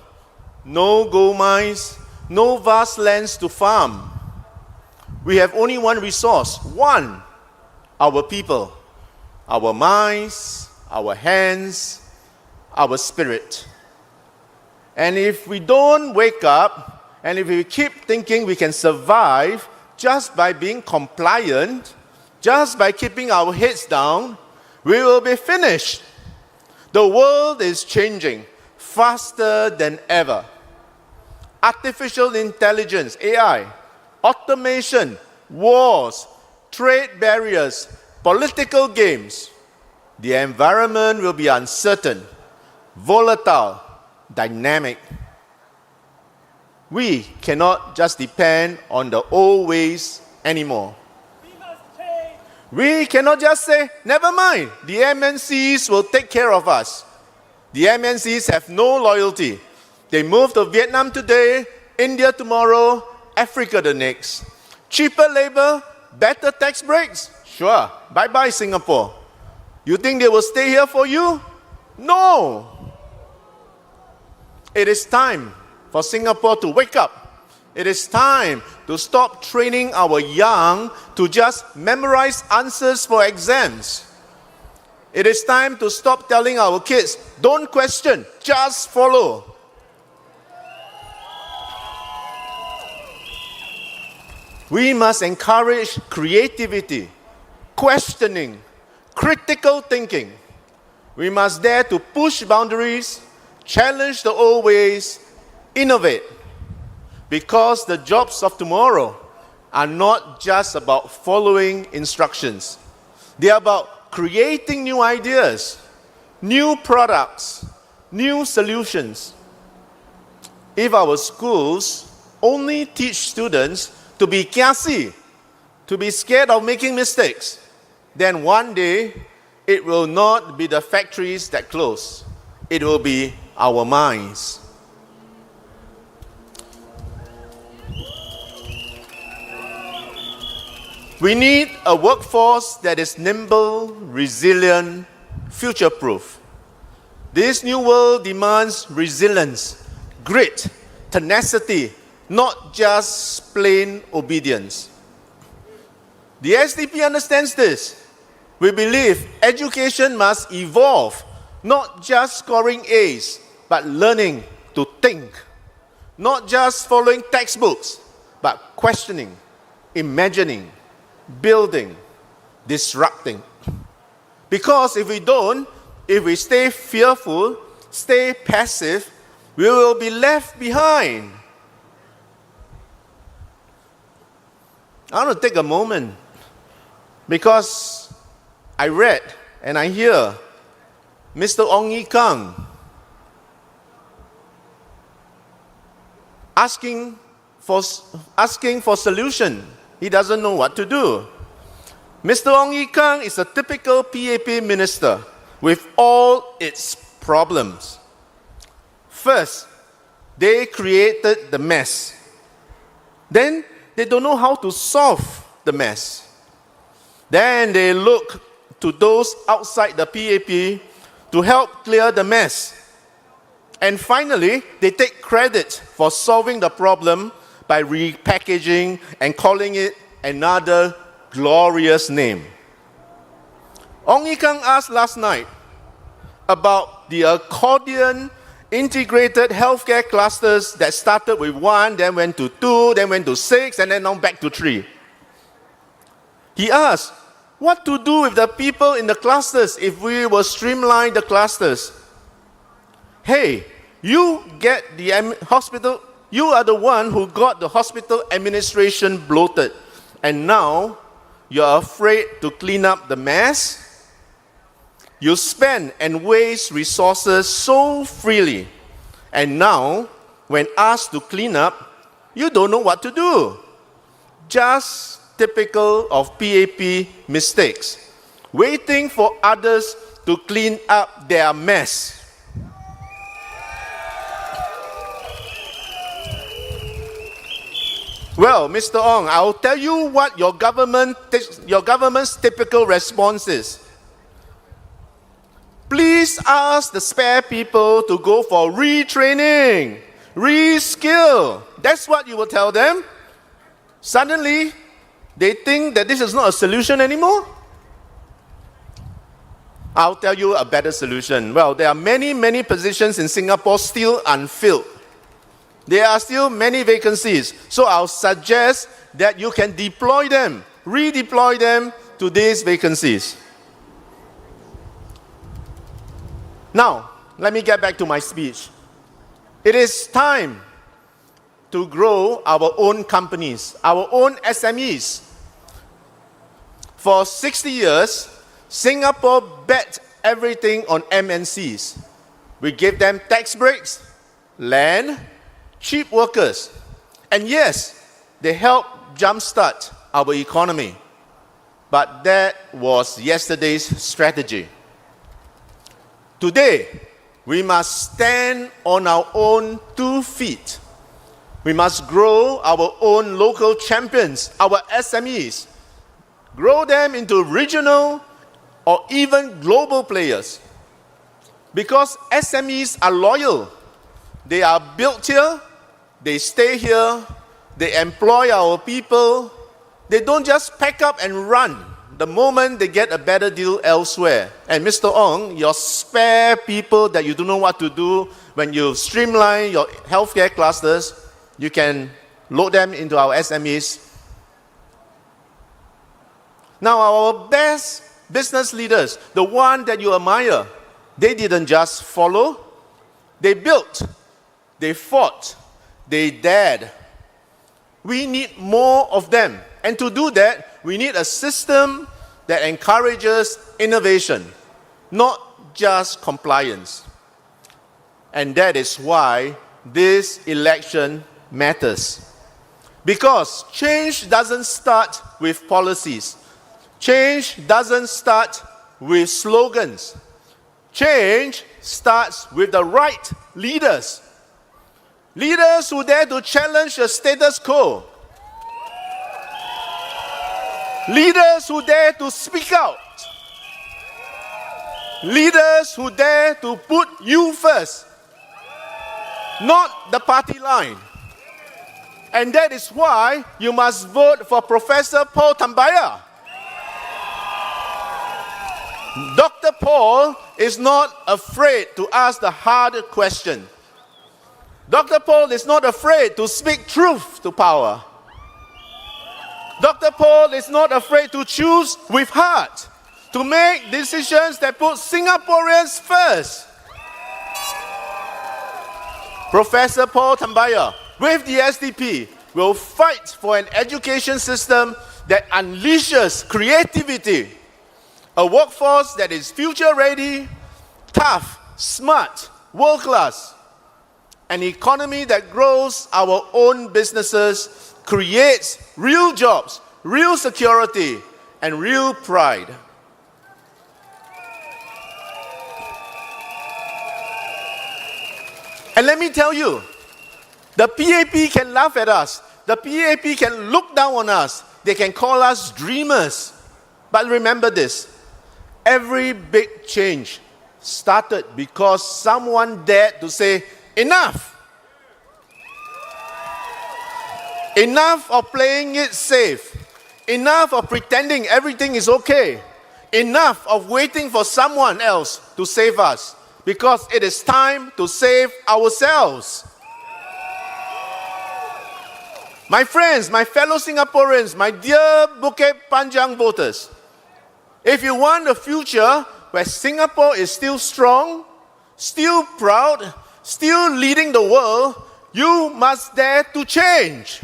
no gold mines, no vast lands to farm. We have only one resource, one: our people, our minds, our hands, our spirit. And if we don't wake up, and if we keep thinking we can survive just by being compliant, just by keeping our heads down, we will be finished. The world is changing faster than ever. Artificial intelligence, AI, automation, wars, trade barriers, political games. The environment will be uncertain, volatile, dynamic. We cannot just depend on the old ways anymore. We cannot just say, never mind, the MNCs will take care of us. The MNCs have no loyalty. They move to Vietnam today, India tomorrow, Africa the next. Cheaper labor, better tax breaks? Sure, bye-bye Singapore. You think they will stay here for you? No. It is time for Singapore to wake up. It is time to stop training our young to just memorize answers for exams. It is time to stop telling our kids, don't question, just follow. We must encourage creativity, questioning, critical thinking. We must dare to push boundaries, challenge the old ways, innovate. Because the jobs of tomorrow are not just about following instructions. They are about creating new ideas, new products, new solutions. If our schools only teach students to be kiasi, to be scared of making mistakes, then one day it will not be the factories that close. It will be our minds. We need a workforce that is nimble, resilient, future-proof. This new world demands resilience, grit, tenacity, not just plain obedience. The SDP understands this. We believe education must evolve, not just scoring A's, but learning to think. Not just following textbooks, but questioning, imagining, building, disrupting. Because if we don't, if we stay fearful, stay passive, we will be left behind. I want to take a moment because I read and I hear Mr. Ong Ye Kung asking for solution. He doesn't know what to do. Mr. Ong Ye Kung is a typical PAP minister with all its problems. First, they created the mess. Then, they don't know how to solve the mess. Then they look to those outside the PAP to help clear the mess. And finally, they take credit for solving the problem by repackaging and calling it another glorious name. Ong Yi Kang asked last night about the accordion integrated healthcare clusters that started with 1, then went to 2, then went to 6, and then now back to 3. He asked, what to do with the people in the clusters if we will streamline the clusters? Hey, you get the hospital, you are the one who got the hospital administration bloated, and now you're afraid to clean up the mess? You spend and waste resources so freely, and now, when asked to clean up, you don't know what to do. Just typical of PAP mistakes, waiting for others to clean up their mess. Well, Mr. Ong, I'll tell you what your government's typical response is. Please ask the spare people to go for retraining, reskill. That's what you will tell them. Suddenly, they think that this is not a solution anymore. I'll tell you a better solution. Well, there are many positions in Singapore still unfilled. There are still many vacancies. So I'll suggest that you can deploy them, redeploy them to these vacancies. Now, let me get back to my speech. It is time to grow our own companies, our own SMEs. For 60 years, Singapore bet everything on MNCs. We gave them tax breaks, land, cheap workers. And yes, they helped jumpstart our economy. But that was yesterday's strategy. Today, we must stand on our own 2 feet. We must grow our own local champions, our SMEs. Grow them into regional or even global players. Because SMEs are loyal. They are built here, they stay here, they employ our people. They don't just pack up and run the moment they get a better deal elsewhere. And Mr. Ong, your spare people that you don't know what to do, when you streamline your healthcare clusters, you can load them into our SMEs. Now, our best business leaders, the one that you admire, they didn't just follow. They built, they fought, they dared. We need more of them. And to do that, we need a system that encourages innovation, not just compliance. And that is why this election matters. Because change doesn't start with policies. Change doesn't start with slogans. Change starts with the right leaders. Leaders who dare to challenge the status quo. Leaders who dare to speak out. Leaders who dare to put you first, not the party line. And that is why you must vote for Professor Paul Tambaya. Dr. Paul is not afraid to ask the hard question. Dr. Paul is not afraid to speak truth to power. Dr. Paul is not afraid to choose with heart, to make decisions that put Singaporeans first. Professor Paul Tambaya, with the SDP, will fight for an education system that unleashes creativity, a workforce that is future-ready, tough, smart, world-class, an economy that grows our own businesses, creates real jobs, real security, and real pride. And let me tell you, the PAP can laugh at us. The PAP can look down on us. They can call us dreamers. But remember this, every big change started because someone dared to say, enough! Enough of playing it safe. Enough of pretending everything is okay. Enough of waiting for someone else to save us. Because it is time to save ourselves. My friends, my fellow Singaporeans, my dear Bukit Panjang voters, if you want a future where Singapore is still strong, still proud, still leading the world, you must dare to change.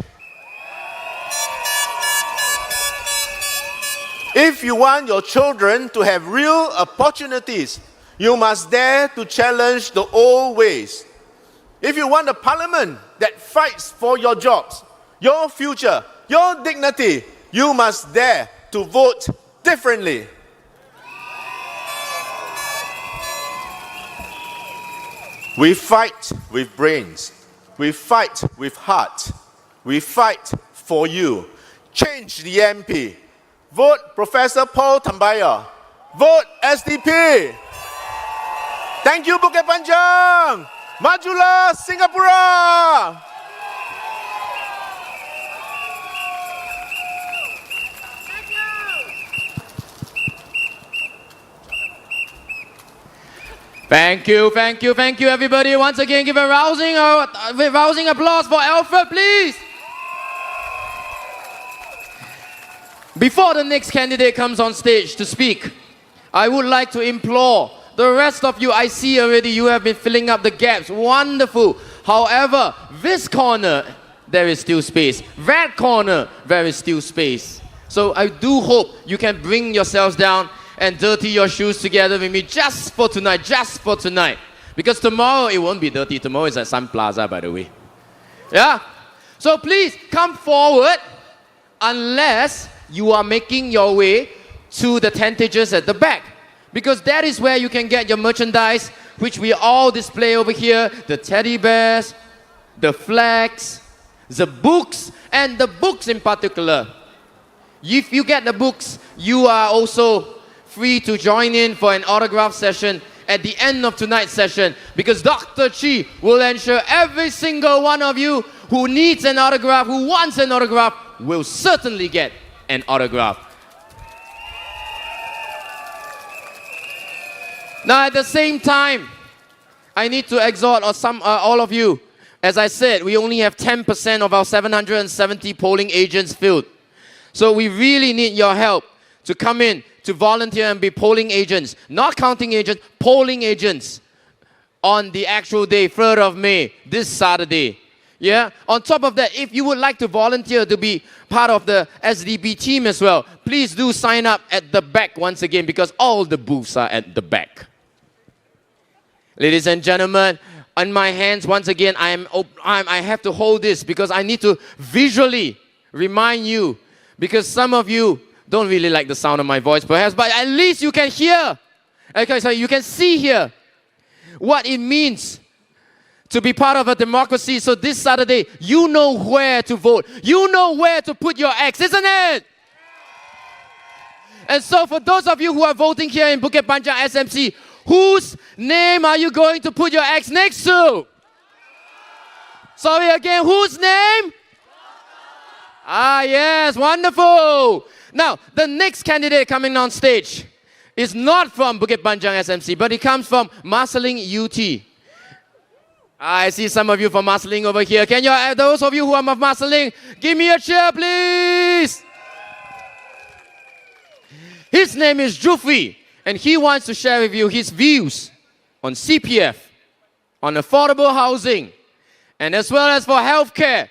If you want your children to have real opportunities, you must dare to challenge the old ways. If you want a parliament that fights for your jobs, your future, your dignity, you must dare to vote differently. We fight with brains. We fight with heart. We fight for you. Change the MP. Vote Professor Paul Tambaya. Vote SDP. Thank you, Bukit Panjang. Majulah Singapura. Thank you, thank you, thank you, everybody. Once again, give a rousing applause for Alfred, please. Before the next candidate comes on stage to speak, I would like to implore the rest of you. I see already you have been filling up the gaps. Wonderful. However, this corner, there is still space. That corner, there is still space. So I do hope you can bring yourselves down and dirty your shoes together with me just for tonight, just for tonight. Because tomorrow it won't be dirty. Tomorrow is at Sun Plaza, by the way. Yeah? So please come forward unless you are making your way to the tentages at the back. Because that is where you can get your merchandise, which we all display over here. The teddy bears, the flags, the books, and the books in particular. If you get the books, you are also free to join in for an autograph session at the end of tonight's session, because Dr. Chi will ensure every single one of you who needs an autograph, who wants an autograph, will certainly get an autograph. Now at the same time, I need to exhort all of you. As I said, we only have 10% of our 770 polling agents filled. So we really need your help to come in, to volunteer and be polling agents. Not counting agents, polling agents on the actual day, 3rd of May, this Saturday. Yeah? On top of that, if you would like to volunteer to be part of the SDP team as well, please do sign up at the back once again, because all the booths are at the back. Ladies and gentlemen, on my hands, once again, I have to hold this because I need to visually remind you, because some of you don't really like the sound of my voice perhaps, but at least you can hear. Okay, so you can see here what it means to be part of a democracy. So this Saturday, you know where to vote. You know where to put your X, isn't it? And so for those of you who are voting here in Bukit Panjang SMC, whose name are you going to put your X next to? Sorry again, whose name? Ah, yes, wonderful. Now, the next candidate coming on stage is not from Bukit Panjang SMC, but he comes from Marsiling UT. I see some of you from Marsiling over here. Can you, those of you who are from Marsiling, give me a cheer, please? His name is Jufri, and he wants to share with you his views on CPF, on affordable housing, and as well as for healthcare.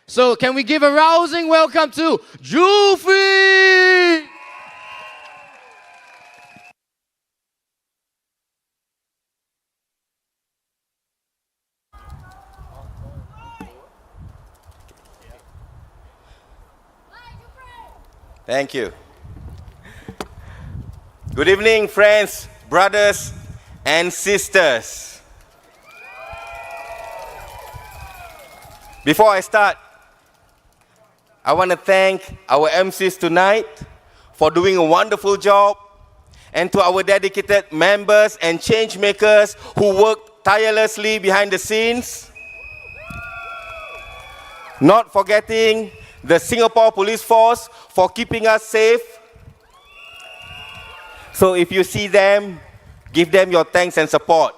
So can we give a rousing welcome to Jufri? Thank you. Good evening, friends, brothers, and sisters. Before I start, I want to thank our MCs tonight for doing a wonderful job and to our dedicated members and change makers who work tirelessly behind the scenes. Not forgetting the Singapore Police Force for keeping us safe. So if you see them, give them your thanks and support.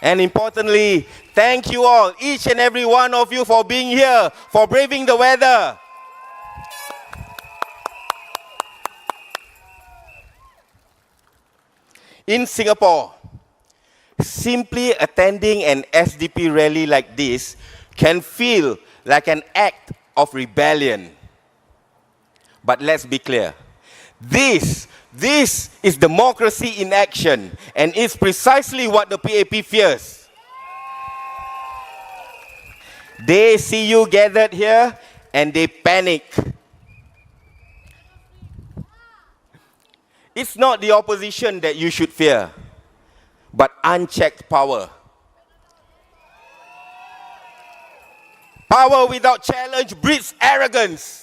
And importantly, thank you all, each and every one of you, for being here, for braving the weather. In Singapore, simply attending an SDP rally like this can feel like an act of rebellion. But let's be clear. This is democracy in action, and it's precisely what the PAP fears. They see you gathered here and they panic. It's not the opposition that you should fear, but unchecked power. Power without challenge breeds arrogance.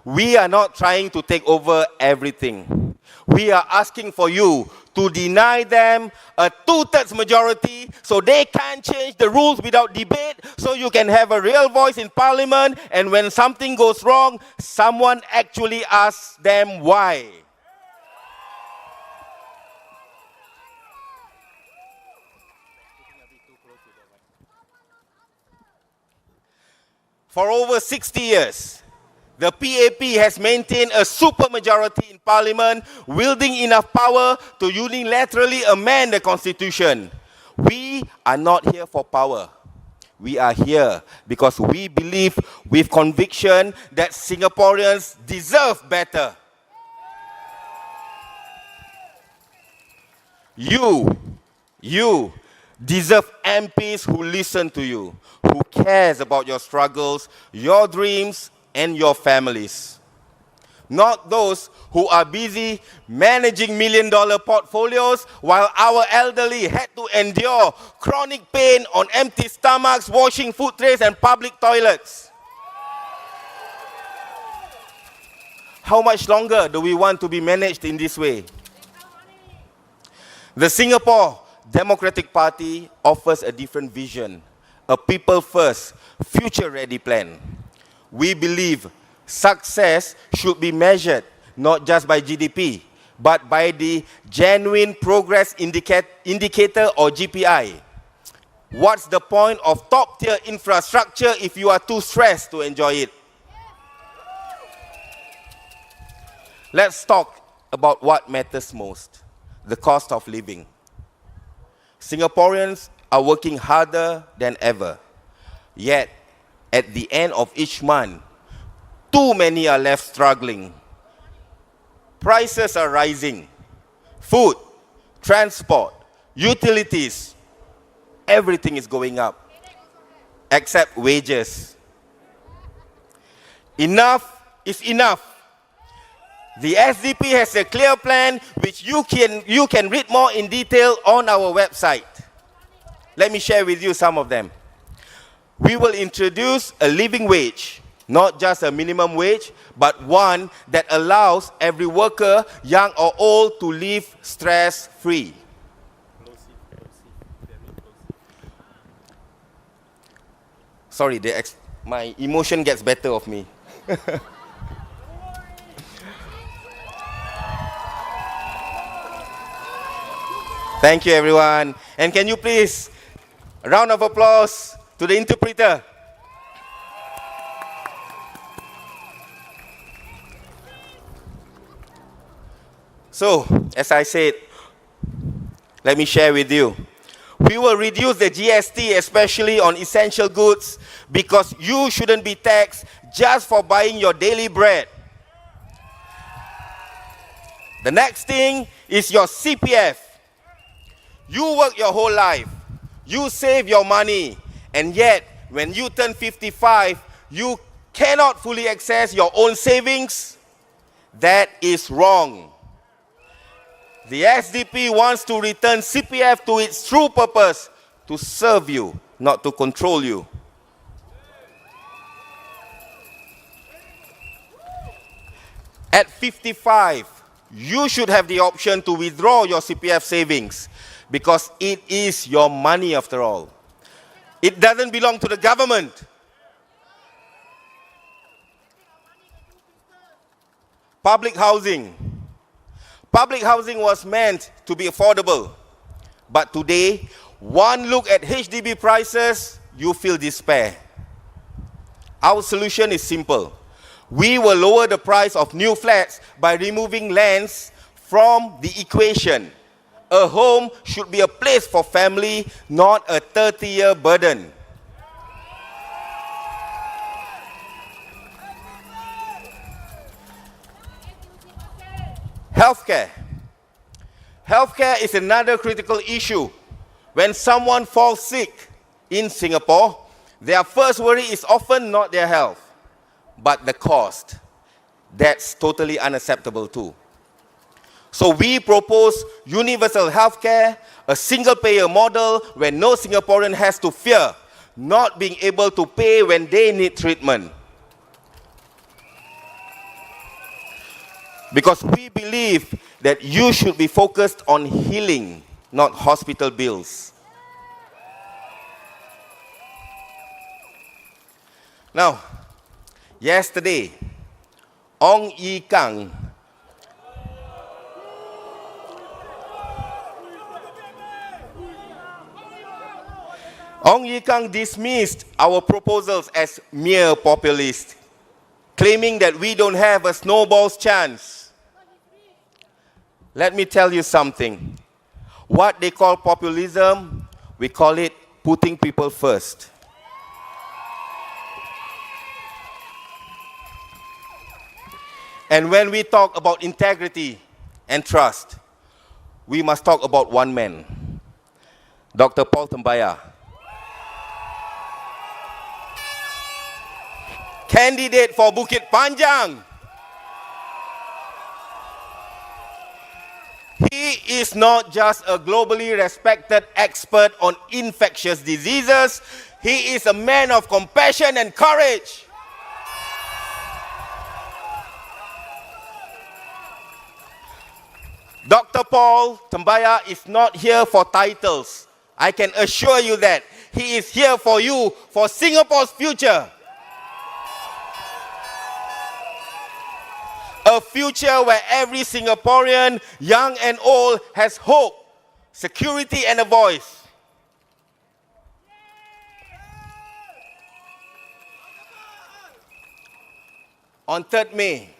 We are not trying to take over everything. We are asking for you to deny them a 2/3 majority so they can't change the rules without debate, so you can have a real voice in parliament, and when something goes wrong, someone actually asks them why. For over 60 years, the PAP has maintained a supermajority in parliament, wielding enough power to unilaterally amend the constitution. We are not here for power. We are here because we believe with conviction that Singaporeans deserve better. You deserve MPs who listen to you, who cares about your struggles, your dreams, and your families. Not those who are busy managing million-dollar portfolios while our elderly had to endure chronic pain on empty stomachs, washing food trays and public toilets. How much longer do we want to be managed in this way? The Singapore Democratic Party offers a different vision, a people-first, future-ready plan. We believe success should be measured not just by GDP, but by the Genuine Progress Indicator or GPI. What's the point of top-tier infrastructure if you are too stressed to enjoy it? Let's talk about what matters most, the cost of living. Singaporeans are working harder than ever, yet at the end of each month, too many are left struggling. Prices are rising. Food, transport, utilities, everything is going up, except wages. Enough is enough. The SDP has a clear plan which you can read more in detail on our website. Let me share with you some of them. We will introduce a living wage, not just a minimum wage, but one that allows every worker, young or old, to live stress-free. Sorry, my emotion gets better of me. Thank you, everyone. And can you please, a round of applause to the interpreter. So, as I said, let me share with you. We will reduce the GST, especially on essential goods, because you shouldn't be taxed just for buying your daily bread. The next thing is your CPF. You work your whole life. You save your money. And yet, when you turn 55, you cannot fully access your own savings. That is wrong. The SDP wants to return CPF to its true purpose, to serve you, not to control you. At 55, you should have the option to withdraw your CPF savings because it is your money after all. It doesn't belong to the government. Public housing. Public housing was meant to be affordable. But today, one look at HDB prices, you feel despair. Our solution is simple. We will lower the price of new flats by removing lands from the equation. A home should be a place for family, not a 30-year burden. Healthcare. Healthcare is another critical issue. When someone falls sick in Singapore, their first worry is often not their health, but the cost. That's totally unacceptable too. So we propose universal healthcare, a single-payer model where no Singaporean has to fear not being able to pay when they need treatment. Because we believe that you should be focused on healing, not hospital bills. Now, yesterday, Ong Ye Kung dismissed our proposals as mere populist, claiming that we don't have a snowball's chance. Let me tell you something. What they call populism, we call it putting people first. And when we talk about integrity and trust, we must talk about one man, Dr. Paul Tambaya. Candidate for Bukit Panjang. He is not just a globally respected expert on infectious diseases. He is a man of compassion and courage. Dr. Paul Tambaya is not here for titles. I can assure you that. He is here for you, for Singapore's future. A future where every Singaporean, young and old, has hope, security and a voice. On 3rd May,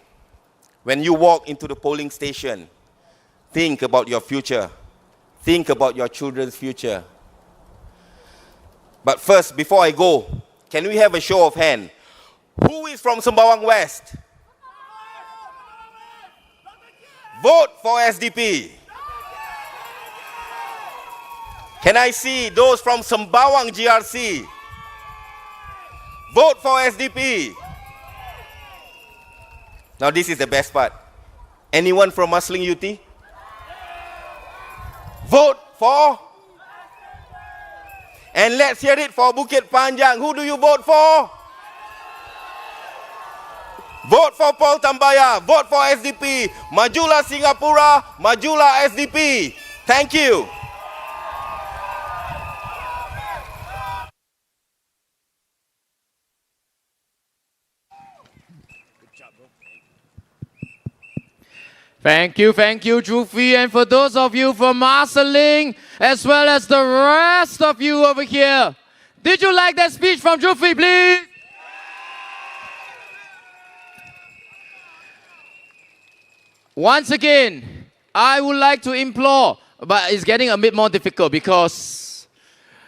when you walk into the polling station, think about your future. Think about your children's future. But first, before I go, can we have a show of hands? Who is from Sembawang West? Vote for SDP. Can I see those from Sembawang GRC? Vote for SDP. Now this is the best part. Anyone from Muslim UT? Vote for? And let's hear it for Bukit Panjang. Who do you vote for? Vote for Paul Tambaya. Vote for SDP. Majulah Singapura. Majulah SDP. Thank you. Thank you, Jufi. And for those of you from Marsiling, as well as the rest of you over here, did you like that speech from Jufi, please? Once again, I would like to implore, but it's getting a bit more difficult because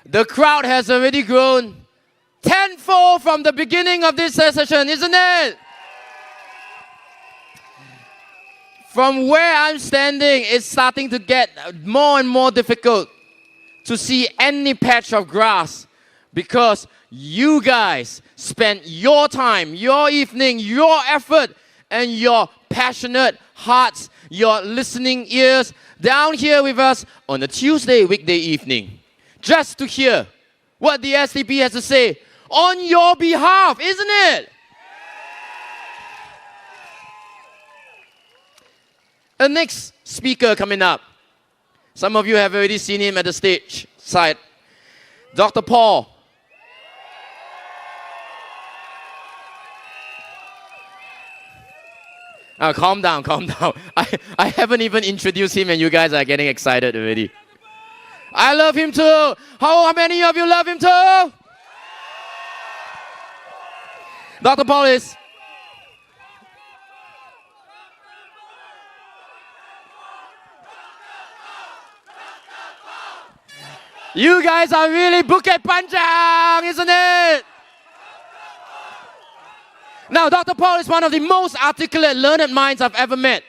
the crowd has already grown tenfold from the beginning of this session, isn't it? From where I'm standing, it's starting to get more and more difficult to see any patch of grass because you guys spent your time, your evening, your effort, and your passionate hearts, your listening ears down here with us on a Tuesday weekday evening, just to hear what the SDP has to say on your behalf, isn't it? The next speaker coming up. Some of you have already seen him at the stage side. Dr. Paul. Calm down, calm down. I haven't even introduced him and you guys are getting excited already. I love him too. How many of you love him too? Dr. Paul is... You guys are really Bukit Panjang, isn't it? Now, Dr. Paul is one of the most articulate, learned minds I've ever met.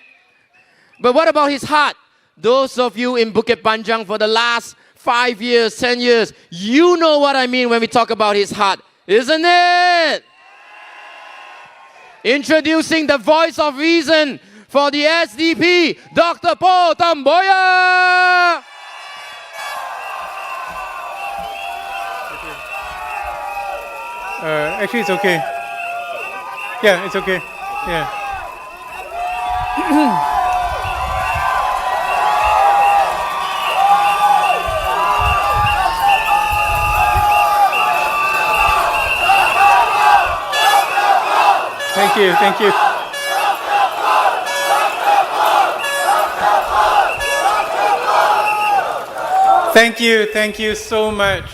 But what about his heart? Those of you in Bukit Panjang for the last 5 years, 10 years, you know what I mean when we talk about his heart, isn't it? Introducing the voice of reason for the SDP, Dr. Paul Tamboya. Actually, it's okay. Yeah, it's okay. Yeah. Thank you, thank you. Thank you so much.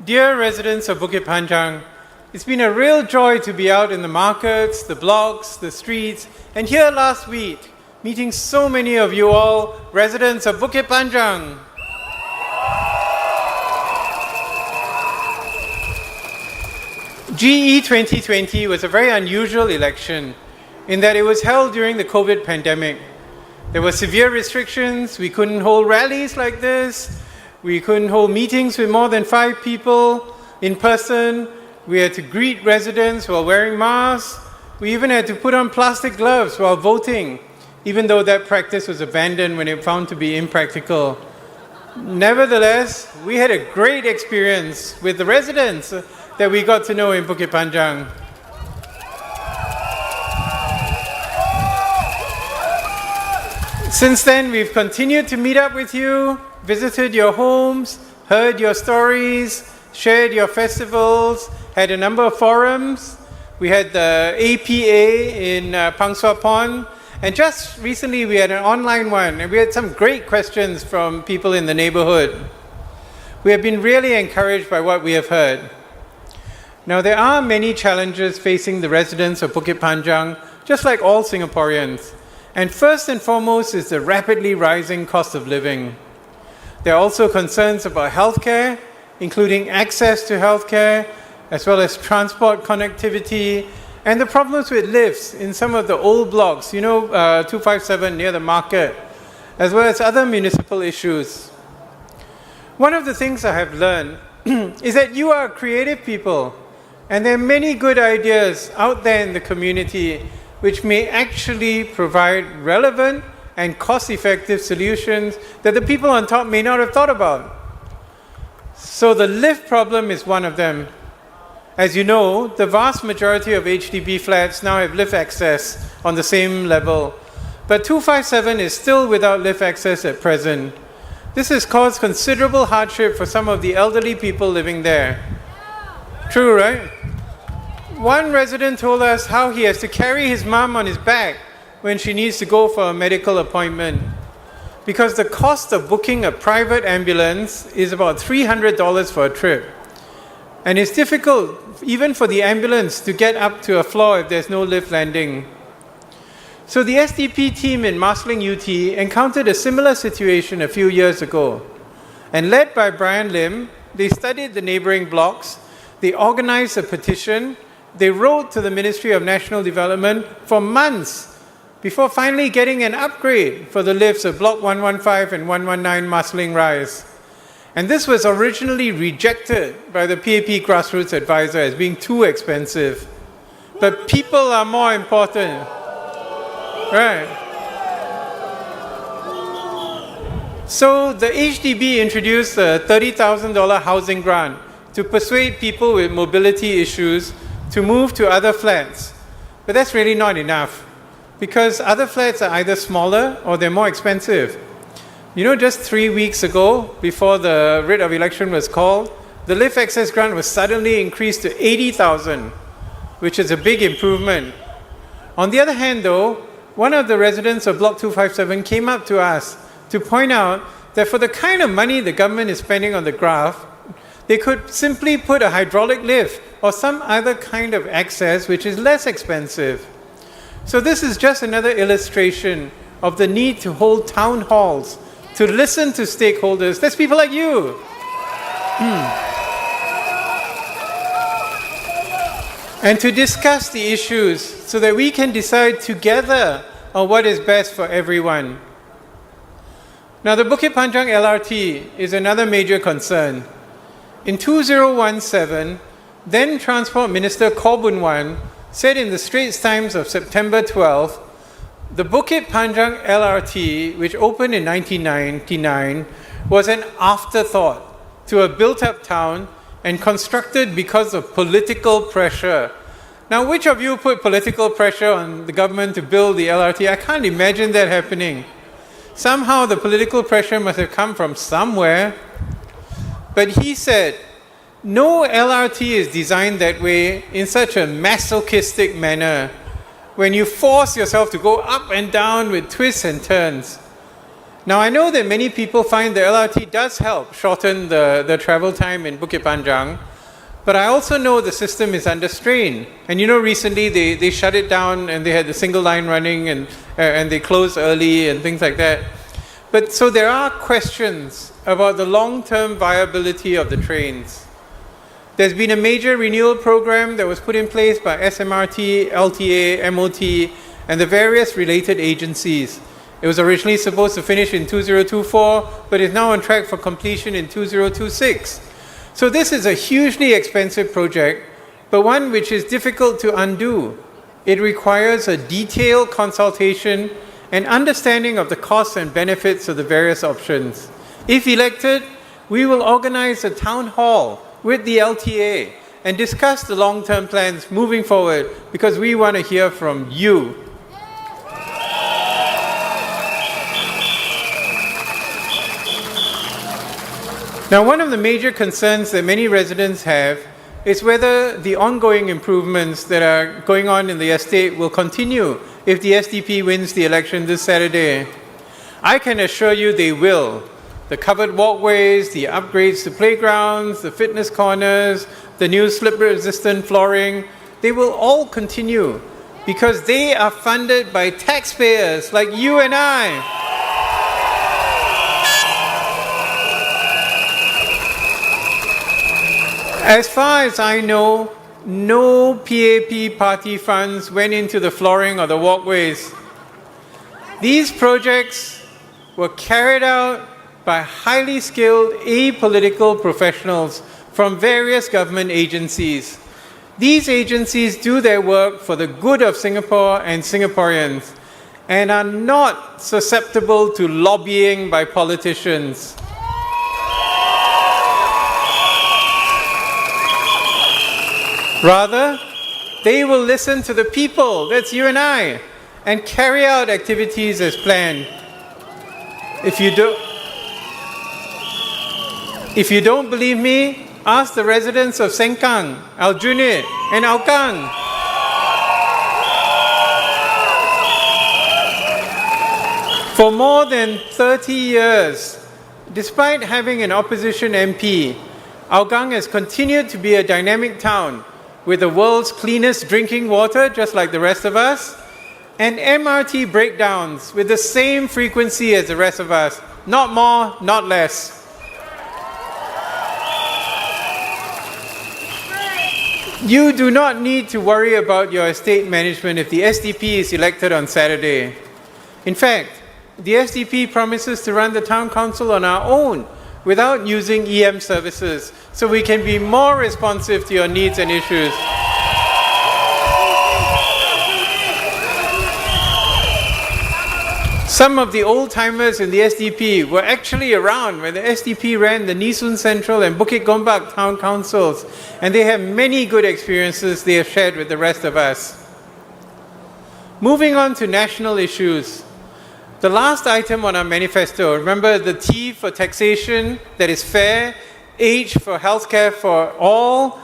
Dear residents of Bukit Panjang, it's been a real joy to be out in the markets, the blocks, the streets, and here last week, meeting so many of you all, residents of Bukit Panjang. GE2020 was a very unusual election in that it was held during the COVID pandemic. There were severe restrictions, we couldn't hold rallies like this, we couldn't hold meetings with more than 5 people in person, we had to greet residents while wearing masks, we even had to put on plastic gloves while voting, even though that practice was abandoned when it found to be impractical. Nevertheless, we had a great experience with the residents that we got to know in Bukit Panjang. Since then, we've continued to meet up with you, visited your homes, heard your stories, shared your festivals, had a number of forums. We had the APA in Pang Sua Pon, and just recently we had an online one, and we had some great questions from people in the neighborhood. We have been really encouraged by what we have heard. Now, there are many challenges facing the residents of Bukit Panjang, just like all Singaporeans. And first and foremost is the rapidly rising cost of living. There are also concerns about healthcare, including access to healthcare, as well as transport connectivity, and the problems with lifts in some of the old blocks, 257 near the market, as well as other municipal issues. One of the things I have learned is that you are creative people, and there are many good ideas out there in the community which may actually provide relevant and cost-effective solutions that the people on top may not have thought about. So the lift problem is one of them. As you know, the vast majority of HDB flats now have lift access on the same level, but 257 is still without lift access at present. This has caused considerable hardship for some of the elderly people living there. True, right? One resident told us how he has to carry his mom on his back when she needs to go for a medical appointment, because the cost of booking a private ambulance is about $300 for a trip. And it's difficult, even for the ambulance, to get up to a floor if there's no lift landing. So the SDP team in Marsiling UT encountered a similar situation a few years ago. And led by Brian Lim, they studied the neighboring blocks, they organized a petition, they wrote to the Ministry of National Development for months before finally getting an upgrade for the lifts of Block 115 and 119 Marsiling Rise. And this was originally rejected by the PAP Grassroots Advisor as being too expensive. But people are more important. Right. So the HDB introduced a $30,000 housing grant to persuade people with mobility issues to move to other flats. But that's really not enough. because other flats are either smaller or they're more expensive. You know, just 3 weeks ago, before the writ of election was called, the lift access grant was suddenly increased to 80,000, which is a big improvement. On the other hand, though, one of the residents of Block 257 came up to us to point out that for the kind of money the government is spending on the graph, they could simply put a hydraulic lift or some other kind of access which is less expensive. So this is just another illustration of the need to hold town halls, to listen to stakeholders. That's people like you. And to discuss the issues so that we can decide together on what is best for everyone. Now, the Bukit Panjang LRT is another major concern. In 2017, then Transport Minister Khaw Boon Wan said in the Straits Times of September 12, the Bukit Panjang LRT, which opened in 1999, was an afterthought to a built-up town and constructed because of political pressure. Now, which of you put political pressure on the government to build the LRT? I can't imagine that happening. Somehow the political pressure must have come from somewhere. But he said, no LRT is designed that way in such a masochistic manner, when you force yourself to go up and down with twists and turns. Now, I know that many people find the LRT does help shorten the travel time in Bukit Panjang, but I also know the system is under strain. And you know, recently they shut it down and they had the single line running and they closed early and things like that. But so there are questions about the long-term viability of the trains. There's been a major renewal program that was put in place by SMRT, LTA, MOT, and the various related agencies. It was originally supposed to finish in 2024, but is now on track for completion in 2026. So this is a hugely expensive project, but one which is difficult to undo. It requires a detailed consultation and understanding of the costs and benefits of the various options. If elected, we will organize a town hall with the LTA and discuss the long-term plans moving forward, because we want to hear from you. Now, one of the major concerns that many residents have is whether the ongoing improvements that are going on in the estate will continue if the SDP wins the election this Saturday. I can assure you they will. The covered walkways, the upgrades to playgrounds, the fitness corners, the new slip-resistant flooring, they will all continue because they are funded by taxpayers like you and I. As far as I know, no PAP party funds went into the flooring or the walkways. These projects were carried out by highly skilled apolitical professionals from various government agencies. These agencies do their work for the good of Singapore and Singaporeans and are not susceptible to lobbying by politicians. Rather, they will listen to the people, that's you and I, and carry out activities as planned. If you don't believe me, ask the residents of Sengkang, Aljunied, and Hougang. For more than 30 years, despite having an opposition MP, Hougang has continued to be a dynamic town with the world's cleanest drinking water, just like the rest of us, and MRT breakdowns with the same frequency as the rest of us. Not more, not less. You do not need to worry about your estate management if the SDP is elected on Saturday. In fact, the SDP promises to run the town council on our own without using EM services, so we can be more responsive to your needs and issues. Some of the old-timers in the SDP were actually around when the SDP ran the Nee Soon Central and Bukit Gombak town councils, and they have many good experiences they have shared with the rest of us. Moving on to national issues. The last item on our manifesto, remember the T for taxation that is fair, H for healthcare for all,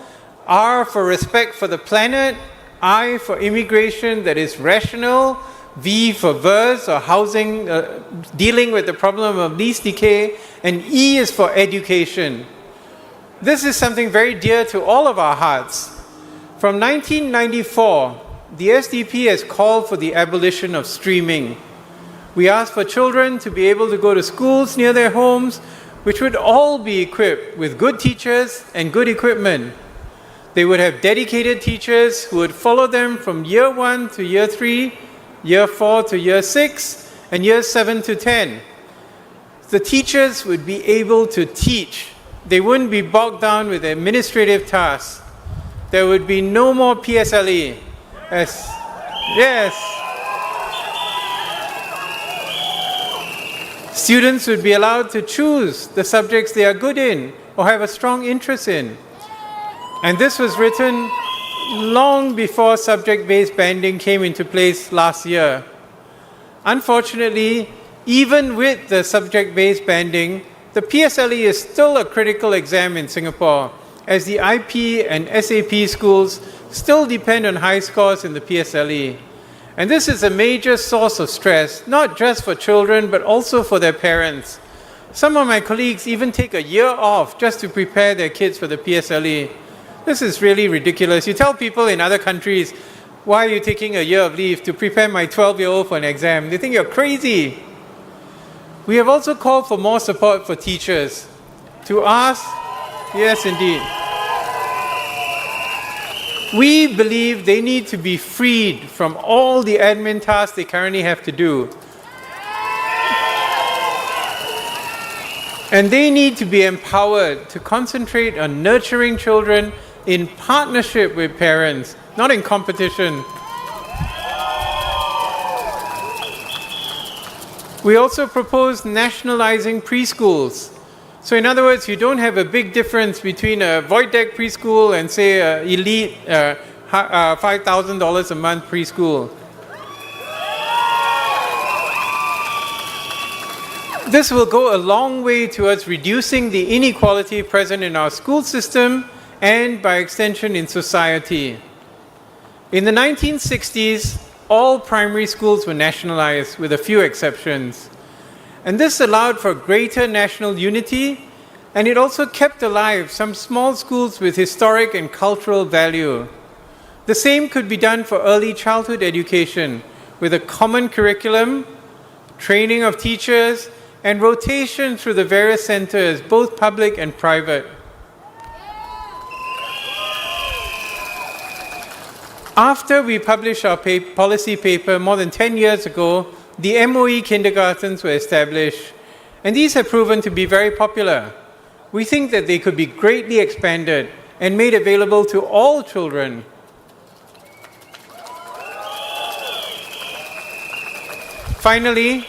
R for respect for the planet, I for immigration that is rational, V for verse or housing, dealing with the problem of lease decay, and E is for education. This is something very dear to all of our hearts. From 1994, the SDP has called for the abolition of streaming. We ask for children to be able to go to schools near their homes, which would all be equipped with good teachers and good equipment. They would have dedicated teachers who would follow them from year 1 to year 3, year 4 to year 6, and year 7 to 10. The teachers would be able to teach. They wouldn't be bogged down with administrative tasks. There would be no more PSLE. Yes. Students would be allowed to choose the subjects they are good in or have a strong interest in. And this was written long before subject-based banding came into place last year. Unfortunately, even with the subject-based banding, the PSLE is still a critical exam in Singapore, as the IP and SAP schools still depend on high scores in the PSLE. And this is a major source of stress, not just for children, but also for their parents. Some of my colleagues even take a year off just to prepare their kids for the PSLE. This is really ridiculous. You tell people in other countries, why are you taking a year of leave to prepare my 12-year-old for an exam? They think you're crazy. We have also called for more support for teachers. To ask, yes indeed. We believe they need to be freed from all the admin tasks they currently have to do. And they need to be empowered to concentrate on nurturing children in partnership with parents, not in competition. We also propose nationalizing preschools. So in other words, you don't have a big difference between a void deck preschool and say an elite $5,000 a month preschool. This will go a long way towards reducing the inequality present in our school system and by extension in society. In the 1960s, all primary schools were nationalized with a few exceptions. And this allowed for greater national unity, and it also kept alive some small schools with historic and cultural value. The same could be done for early childhood education, with a common curriculum, training of teachers, and rotation through the various centers, both public and private. After we published our policy paper more than 10 years ago, the MOE kindergartens were established, and these have proven to be very popular. We think that they could be greatly expanded and made available to all children. Finally,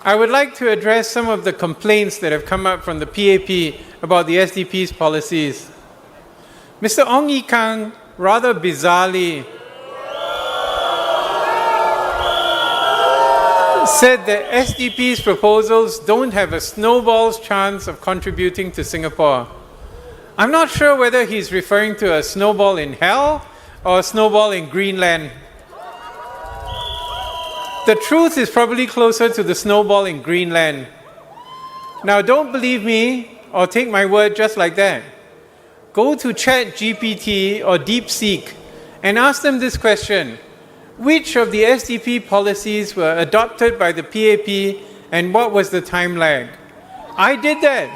I would like to address some of the complaints that have come up from the PAP about the SDP's policies. Mr. Ong Yi Kang rather bizarrely said that SDP's proposals don't have a snowball's chance of contributing to Singapore. I'm not sure whether he's referring to a snowball in hell or a snowball in Greenland. The truth is probably closer to the snowball in Greenland. Now, don't believe me or take my word just like that. Go to ChatGPT or DeepSeek and ask them this question. Which of the SDP policies were adopted by the PAP and what was the time lag? I did that.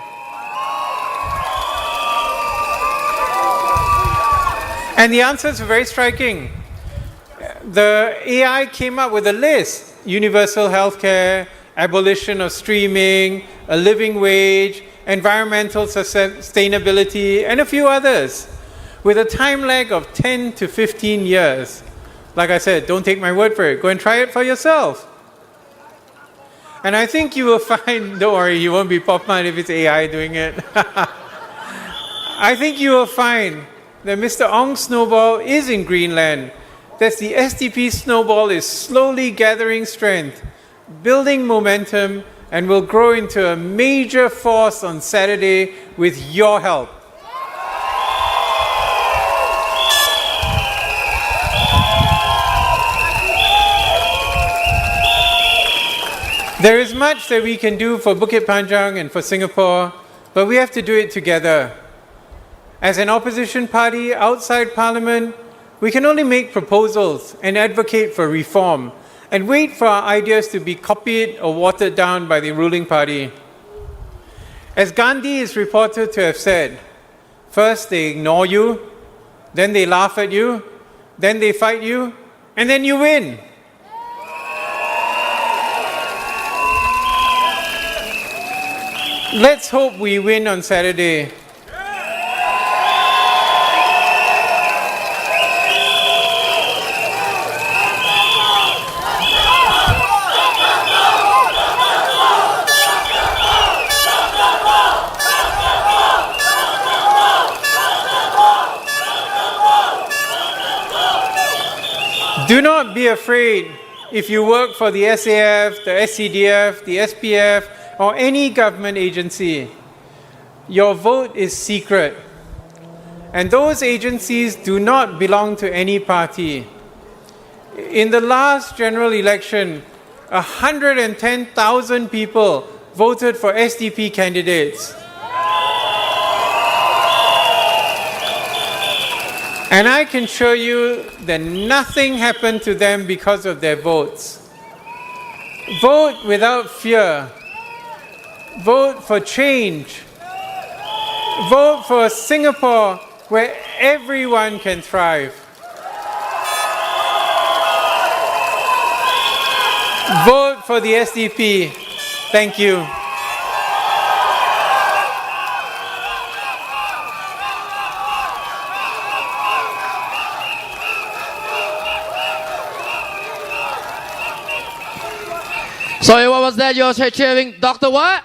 And the answers were very striking. The AI came up with a list: universal healthcare, abolition of streaming, a living wage, environmental sustainability, and a few others, with a time lag of 10 to 15 years. Like I said, don't take my word for it. Go and try it for yourself. And I think you will find, don't worry, you won't be pop-mad if it's AI doing it. I think you will find that Mr. Ong's snowball is in Greenland, that the SDP snowball is slowly gathering strength, building momentum, and will grow into a major force on Saturday with your help. There is much that we can do for Bukit Panjang and for Singapore, but we have to do it together. As an opposition party outside Parliament, we can only make proposals and advocate for reform and wait for our ideas to be copied or watered down by the ruling party. As Gandhi is reported to have said, first they ignore you, then they laugh at you, then they fight you, and then you win. Let's hope we win on Saturday. Do not be afraid if you work for the SAF, the SCDF, the SPF, or any government agency. Your vote is secret. And those agencies do not belong to any party. In the last general election, 110,000 people voted for SDP candidates. And I can show you that nothing happened to them because of their votes. Vote without fear. Vote for change. Vote for a Singapore where everyone can thrive. Vote for the SDP. Thank you. Sorry, what was that? You're cheering Dr. what?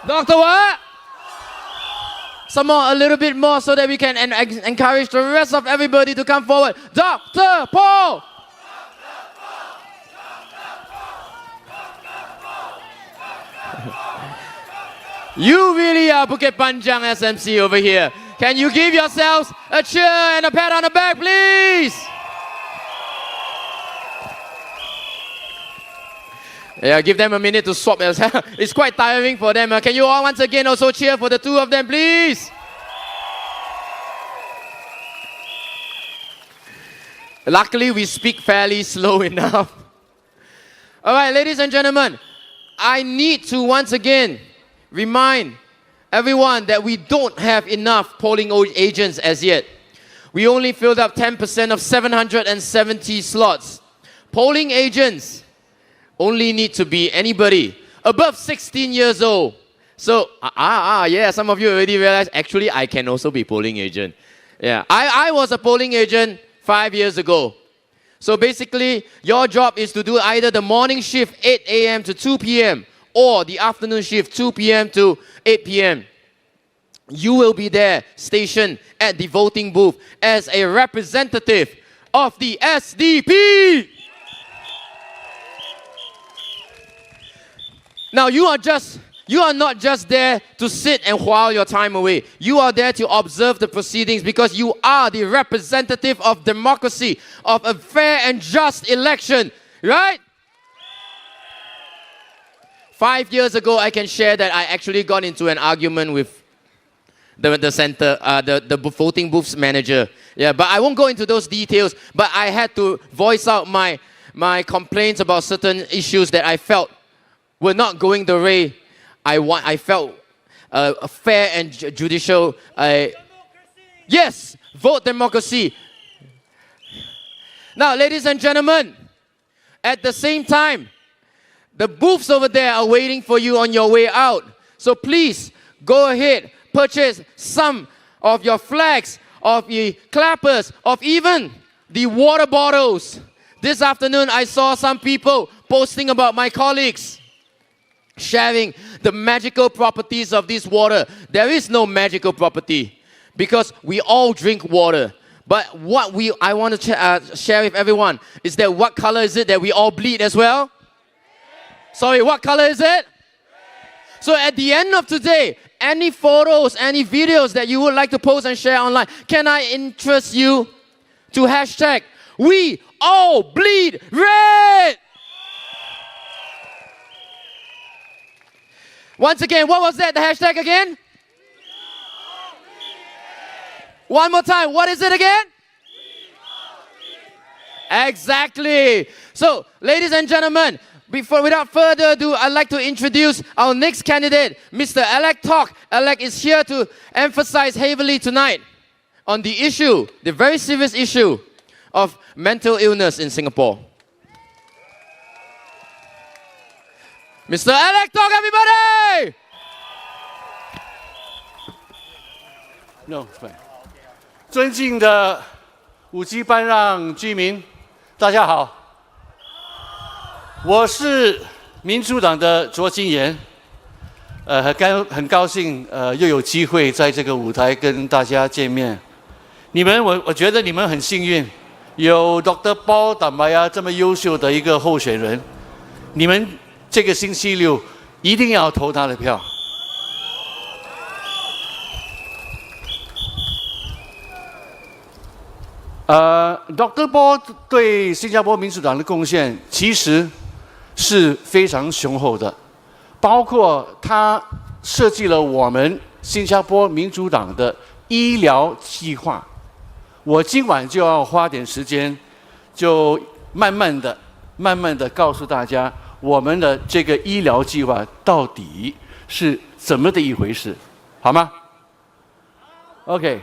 Dr. what? Some more, a little bit more so that we can encourage the rest of everybody to come forward. Dr. Paul! You really are Bukit Panjang SMC over here. Can you give yourselves a cheer and a pat on the back, please? Yeah, give them a minute to swap. It's quite tiring for them. Can you all once again also cheer for the two of them, please? Luckily, we speak fairly slow enough. All right, ladies and gentlemen, I need to once again remind everyone that we don't have enough polling agents as yet. We only filled up 10% of 770 slots. Polling agents only need to be anybody above 16 years old. So, yeah, some of you already realized, actually, I can also be polling agent. Yeah, I was a polling agent 5 years ago. So basically, your job is to do either the morning shift 8 a.m. to 2 p.m. or the afternoon shift 2 p.m. to 8 p.m. You will be there, stationed at the voting booth as a representative of the SDP. Now, you are not just there to sit and while your time away. You are there to observe the proceedings because you are the representative of democracy, of a fair and just election, right? 5 years ago, I can share that I actually got into an argument with the voting booth's manager. Yeah, but I won't go into those details. But I had to voice out my complaints about certain issues that I felt were not going the way I felt a fair and judicial. Yes, vote democracy. Now, ladies and gentlemen, at the same time, the booths over there are waiting for you on your way out. So please go ahead, purchase some of your flags, of the clappers, of even the water bottles. This afternoon, I saw some people posting about my colleagues sharing the magical properties of this water. There is no magical property because we all drink water. But what I want to share with everyone is that what color is it that we all bleed as well? Sorry, what color is it? So at the end of today, any photos, any videos that you would like to post and share online, can I interest you to hashtag we all bleed red? Once again, what was that, the hashtag again? One more time, what is it again? Exactly. So, ladies and gentlemen, without further ado, I'd like to introduce our next candidate, Mr. Alec Tok. Alec is here to emphasize heavily tonight on the issue, the very serious issue of mental illness in Singapore. Mr. Alec Tok, everybody! No, fine. 尊敬的五级班让居民，大家好，我是民主党的卓金言，很高兴又有机会在这个舞台跟大家见面。我觉得你们很幸运，有 Dr. Paul Tambaya 这么优秀的一个候选人，你们这个星期六一定要投他的票。Dr. Paul 对新加坡民主党的贡献其实是非常雄厚的，包括他设计了我们新加坡民主党的医疗计划。我今晚就要花点时间，就慢慢的告诉大家我们的这个医疗计划到底是怎么的一回事，好吗 ？OK，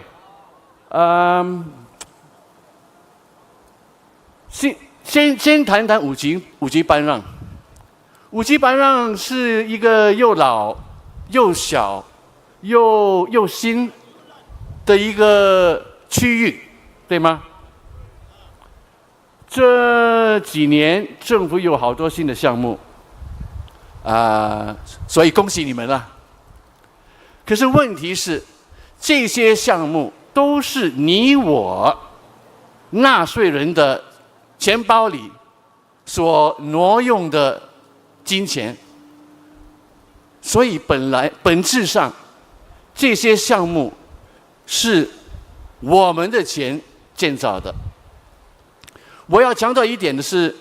先谈谈五级班让。五级班让是一个又老又小又新的一个区域，对吗？这几年政府有好多新的项目，所以恭喜你们了。可是问题是，这些项目都是你我纳税人的钱包里所挪用的金钱，所以本质上这些项目是我们的钱建造的。我要强调一点的是，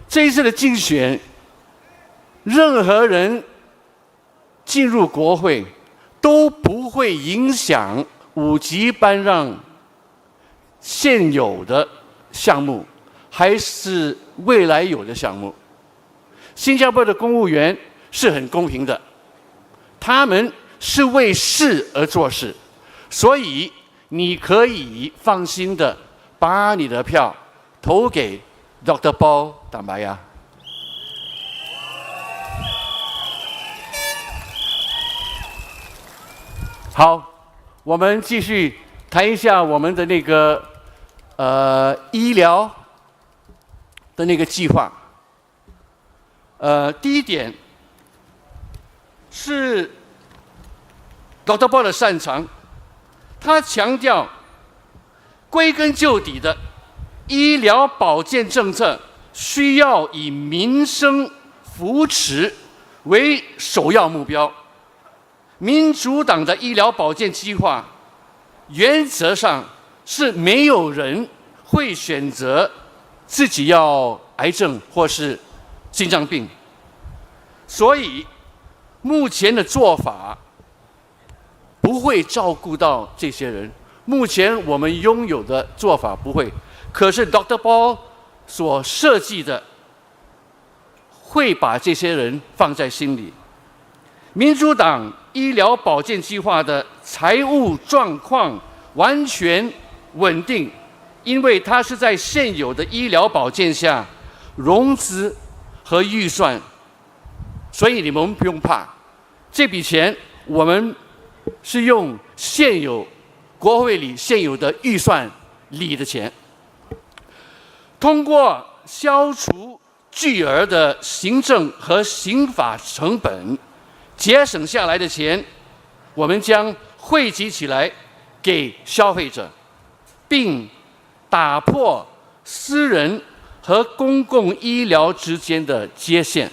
这一次的竞选，任何人进入国会都不会影响五级班让现有的项目还是未来有的项目。新加坡的公务员是很公平的，他们是为事而做事，所以你可以放心的把你的票投给 Dr. Paul Tambaya。好，我们继续谈一下我们的那个医疗的那个计划。第一点是 Dr. Paul 的擅长，他强调归根究底的医疗保健政策需要以民生扶持为首要目标。民主党的医疗保健计划原则上是没有人会选择自己要癌症或是心脏病，所以目前的做法不会照顾到这些人。目前我们拥有的做法不会，可是 Dr. Paul 所设计的会把这些人放在心里。民主党医疗保健计划的财务状况完全稳定，因为它是在现有的医疗保健下融资和预算，所以你们不用怕，这笔钱我们是用现有国会里现有的预算里的钱，通过消除巨额的行政和刑法成本，节省下来的钱，我们将汇集起来给消费者。并打破私人和公共医疗之间的界限，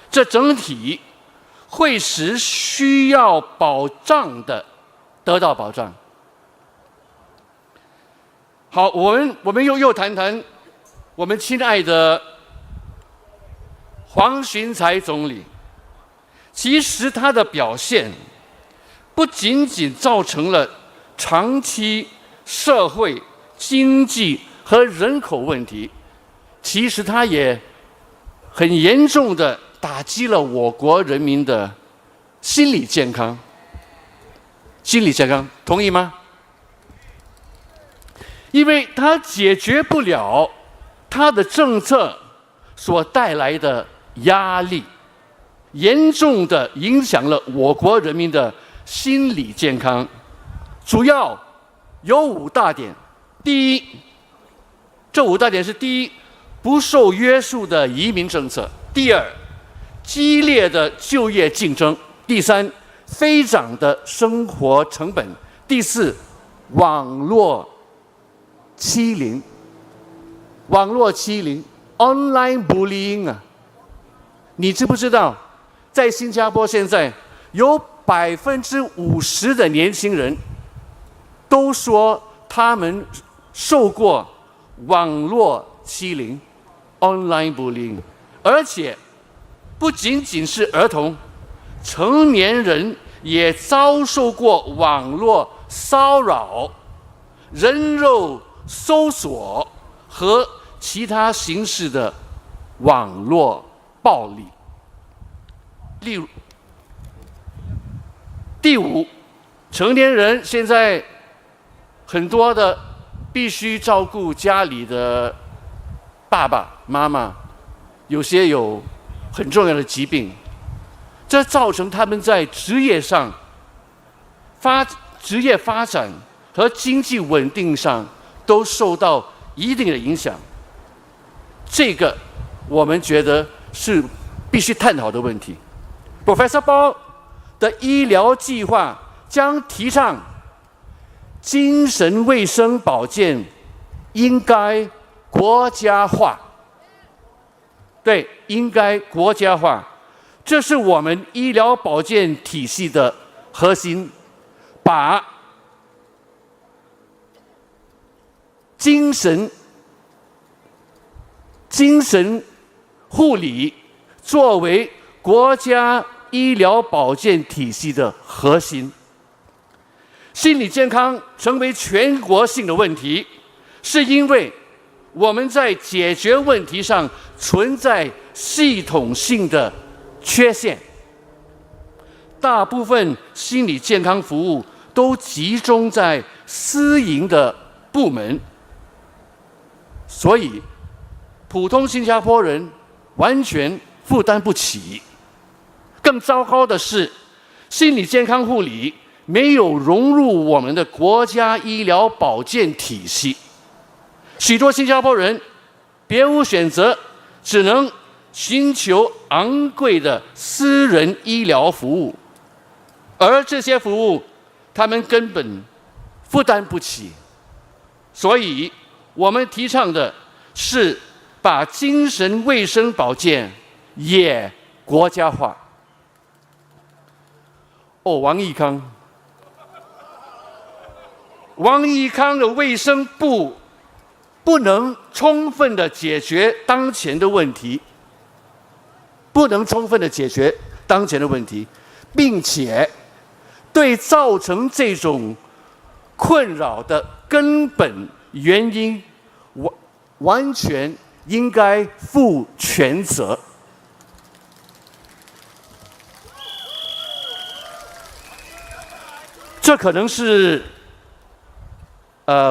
这整体会使需要保障的得到保障。好，我们又谈谈我们亲爱的黄循财总理。其实他的表现不仅仅造成了长期社会、经济和人口问题，其实他也很严重的打击了我国人民的心理健康。心理健康，同意吗？因为他解决不了他的政策所带来的压力，严重的影响了我国人民的心理健康。主要有5大点。第一，这5大点是：第一，不受约束的移民政策；第二，激烈的就业竞争；第三，飞涨的生活成本；第四，网络欺凌。网络欺凌 （online bullying） 啊，你知不知道，在新加坡现在有50%的年轻人都说他们受过网络欺凌 （online bullying）， 而且不仅仅是儿童，成年人也遭受过网络骚扰、人肉搜索和其他形式的网络暴力。例如，第5，成年人现在很多的必须照顾家里的爸爸妈妈，有些有很重要的疾病，这造成他们在职业上职业发展和经济稳定上都受到一定的影响。这个我们觉得是必须探讨的问题。Professor 包的医疗计划将提倡精神卫生保健应该国家化，对，应该国家化，这是我们医疗保健体系的核心，把精神护理作为国家医疗保健体系的核心。心理健康成为全国性的问题，是因为我们在解决问题上存在系统性的缺陷。大部分心理健康服务都集中在私营的部门，所以普通新加坡人完全负担不起。更糟糕的是，心理健康护理没有融入我们的国家医疗保健体系，许多新加坡人别无选择，只能寻求昂贵的私人医疗服务，而这些服务他们根本负担不起。所以我们提倡的是把精神卫生保健也国家化。王义康的卫生部不能充分的解决当前的问题，并且对造成这种困扰的根本原因完全应该负全责。这可能是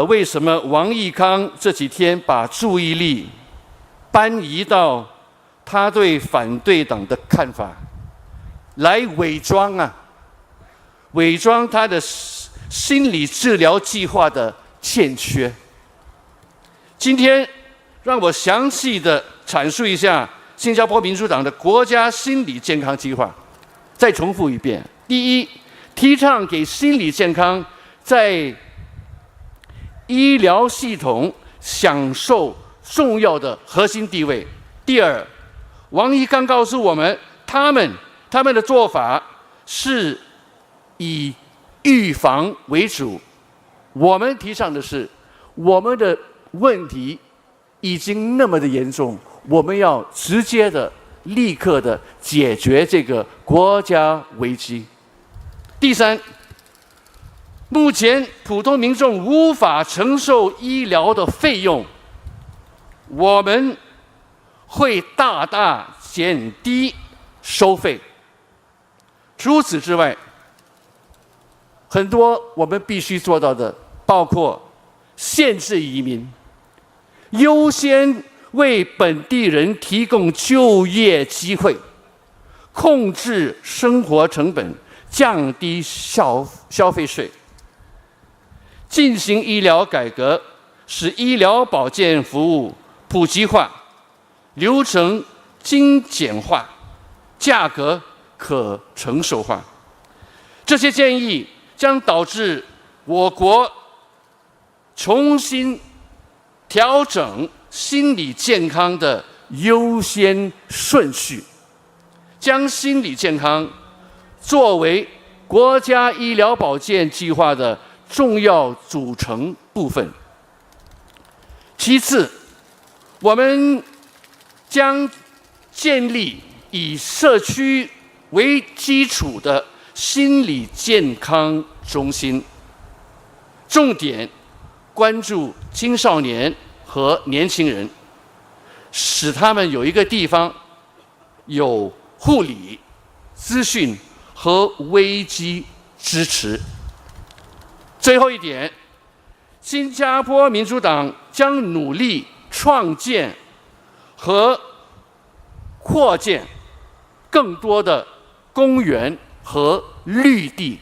为什么王义康这几天把注意力搬移到他对反对党的看法，来伪装他的心理治疗计划的欠缺。今天让我详细的阐述一下新加坡民主党的国家心理健康计划。再重复一遍：第一，提倡给心理健康在医疗系统享受重要的核心地位。第二，王毅刚告诉我们，他们的做法是以预防为主。我们提倡的是，我们的问题已经那么的严重，我们要直接的、立刻的解决这个国家危机。第三，目前普通民众无法承受医疗的费用，我们会大大减低收费。除此之外，很多我们必须做到的，包括限制移民，优先为本地人提供就业机会，控制生活成本，降低消费税，进行医疗改革，使医疗保健服务普及化，流程精简化，价格可承受化。这些建议将导致我国重新调整心理健康的优先顺序，将心理健康作为国家医疗保健计划的重要组成部分。其次，我们将建立以社区为基础的心理健康中心，重点关注青少年和年轻人，使他们有一个地方有护理、资讯和危机支持。最后一点，新加坡民主党将努力创建和扩建更多的公园和绿地，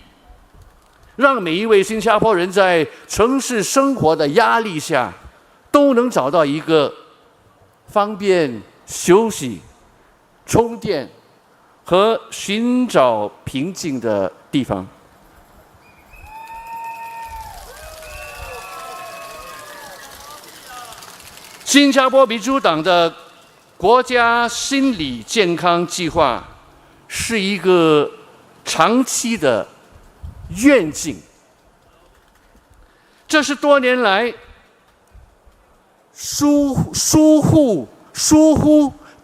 让每一位新加坡人在城市生活的压力下，都能找到一个方便休息、充电和寻找平静的地方。新加坡民主党的国家心理健康计划是一个长期的愿景，这是多年来疏忽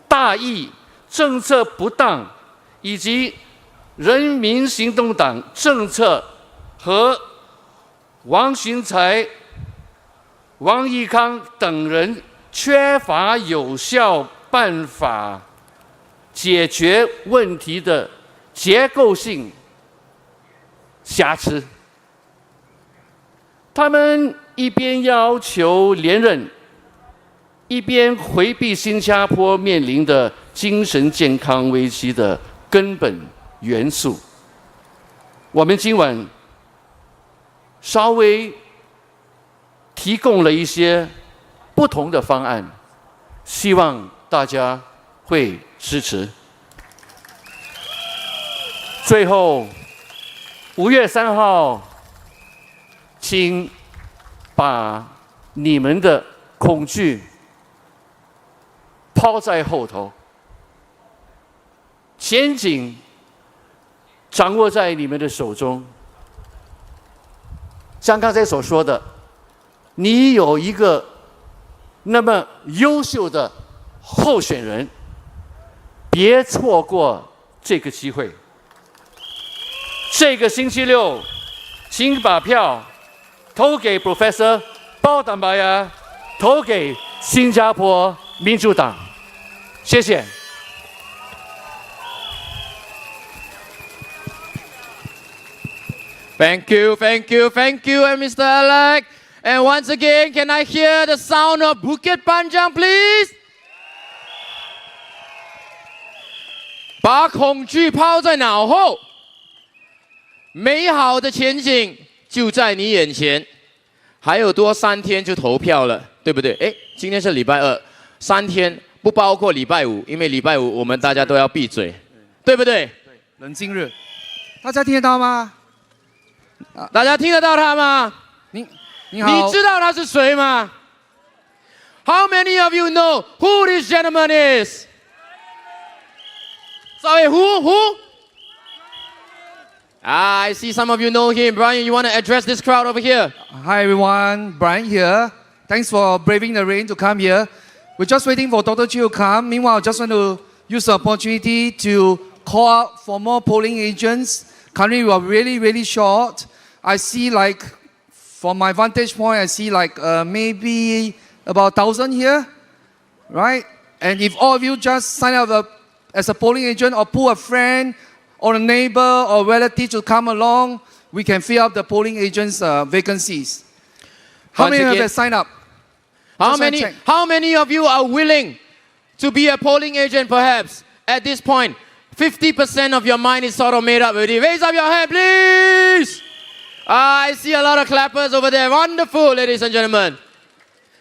大意、政策不当以及人民行动党政策和王群才、王义康等人缺乏有效办法解决问题的结构性瑕疵。他们一边要求连任，一边回避新加坡面临的精神健康危机的根本元素。我们今晚稍微提供了一些不同的方案，希望大家会支持。最后，5月3号，请把你们的恐惧抛在后头，前景掌握在你们的手中。像刚才所说的，你有一个那么优秀的候选人，别错过这个机会。这个星期六，请把票投给 Professor 包丹巴呀，投给新加坡民主党。谢谢。Thank you, thank you, thank you, and Mr. Alec. And once again, can I hear the sound of Bukit Panjang, please? 把恐惧抛在脑后，美好的前景就在你眼前。还有多3天就投票了，对不对？哎，今天是礼拜2，3天不包括礼拜5，因为礼拜5我们大家都要闭嘴，对不对？对，冷静日。大家听得到吗？大家听得到他吗？你知道他是谁吗？ How many of you know who this gentleman is? Sorry, who? I see some of you know him. Brian, you want to address this crowd over here? Hi everyone, Brian here. Thanks for braving the rain to come here. We're just waiting for Dr. Chiu to come. Meanwhile, I just want to use the opportunity to call out for more polling agents. Currently, we are really short. I see from my vantage point, I see maybe about 1,000 here, right? And if all of you just sign up as a polling agent or pull a friend or a neighbor or relative to come along, we can fill up the polling agents' vacancies. How many of you sign up? How many of you are willing to be a polling agent perhaps at this point? 50% of your mind is sort of made up already. Raise up your hand, please. I see a lot of clappers over there. Wonderful, ladies and gentlemen.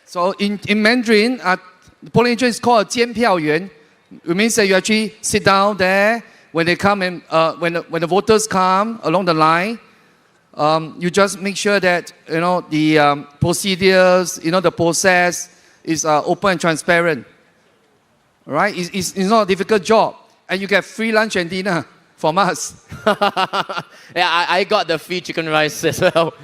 So in Mandarin, the polling agent is called a 监票员. It means that you actually sit down there when they come and when the voters come along the line. You just make sure that the procedures, the process is open and transparent. Right? It's not a difficult job, and you get free lunch and dinner from us. Yeah, I got the free chicken rice as well.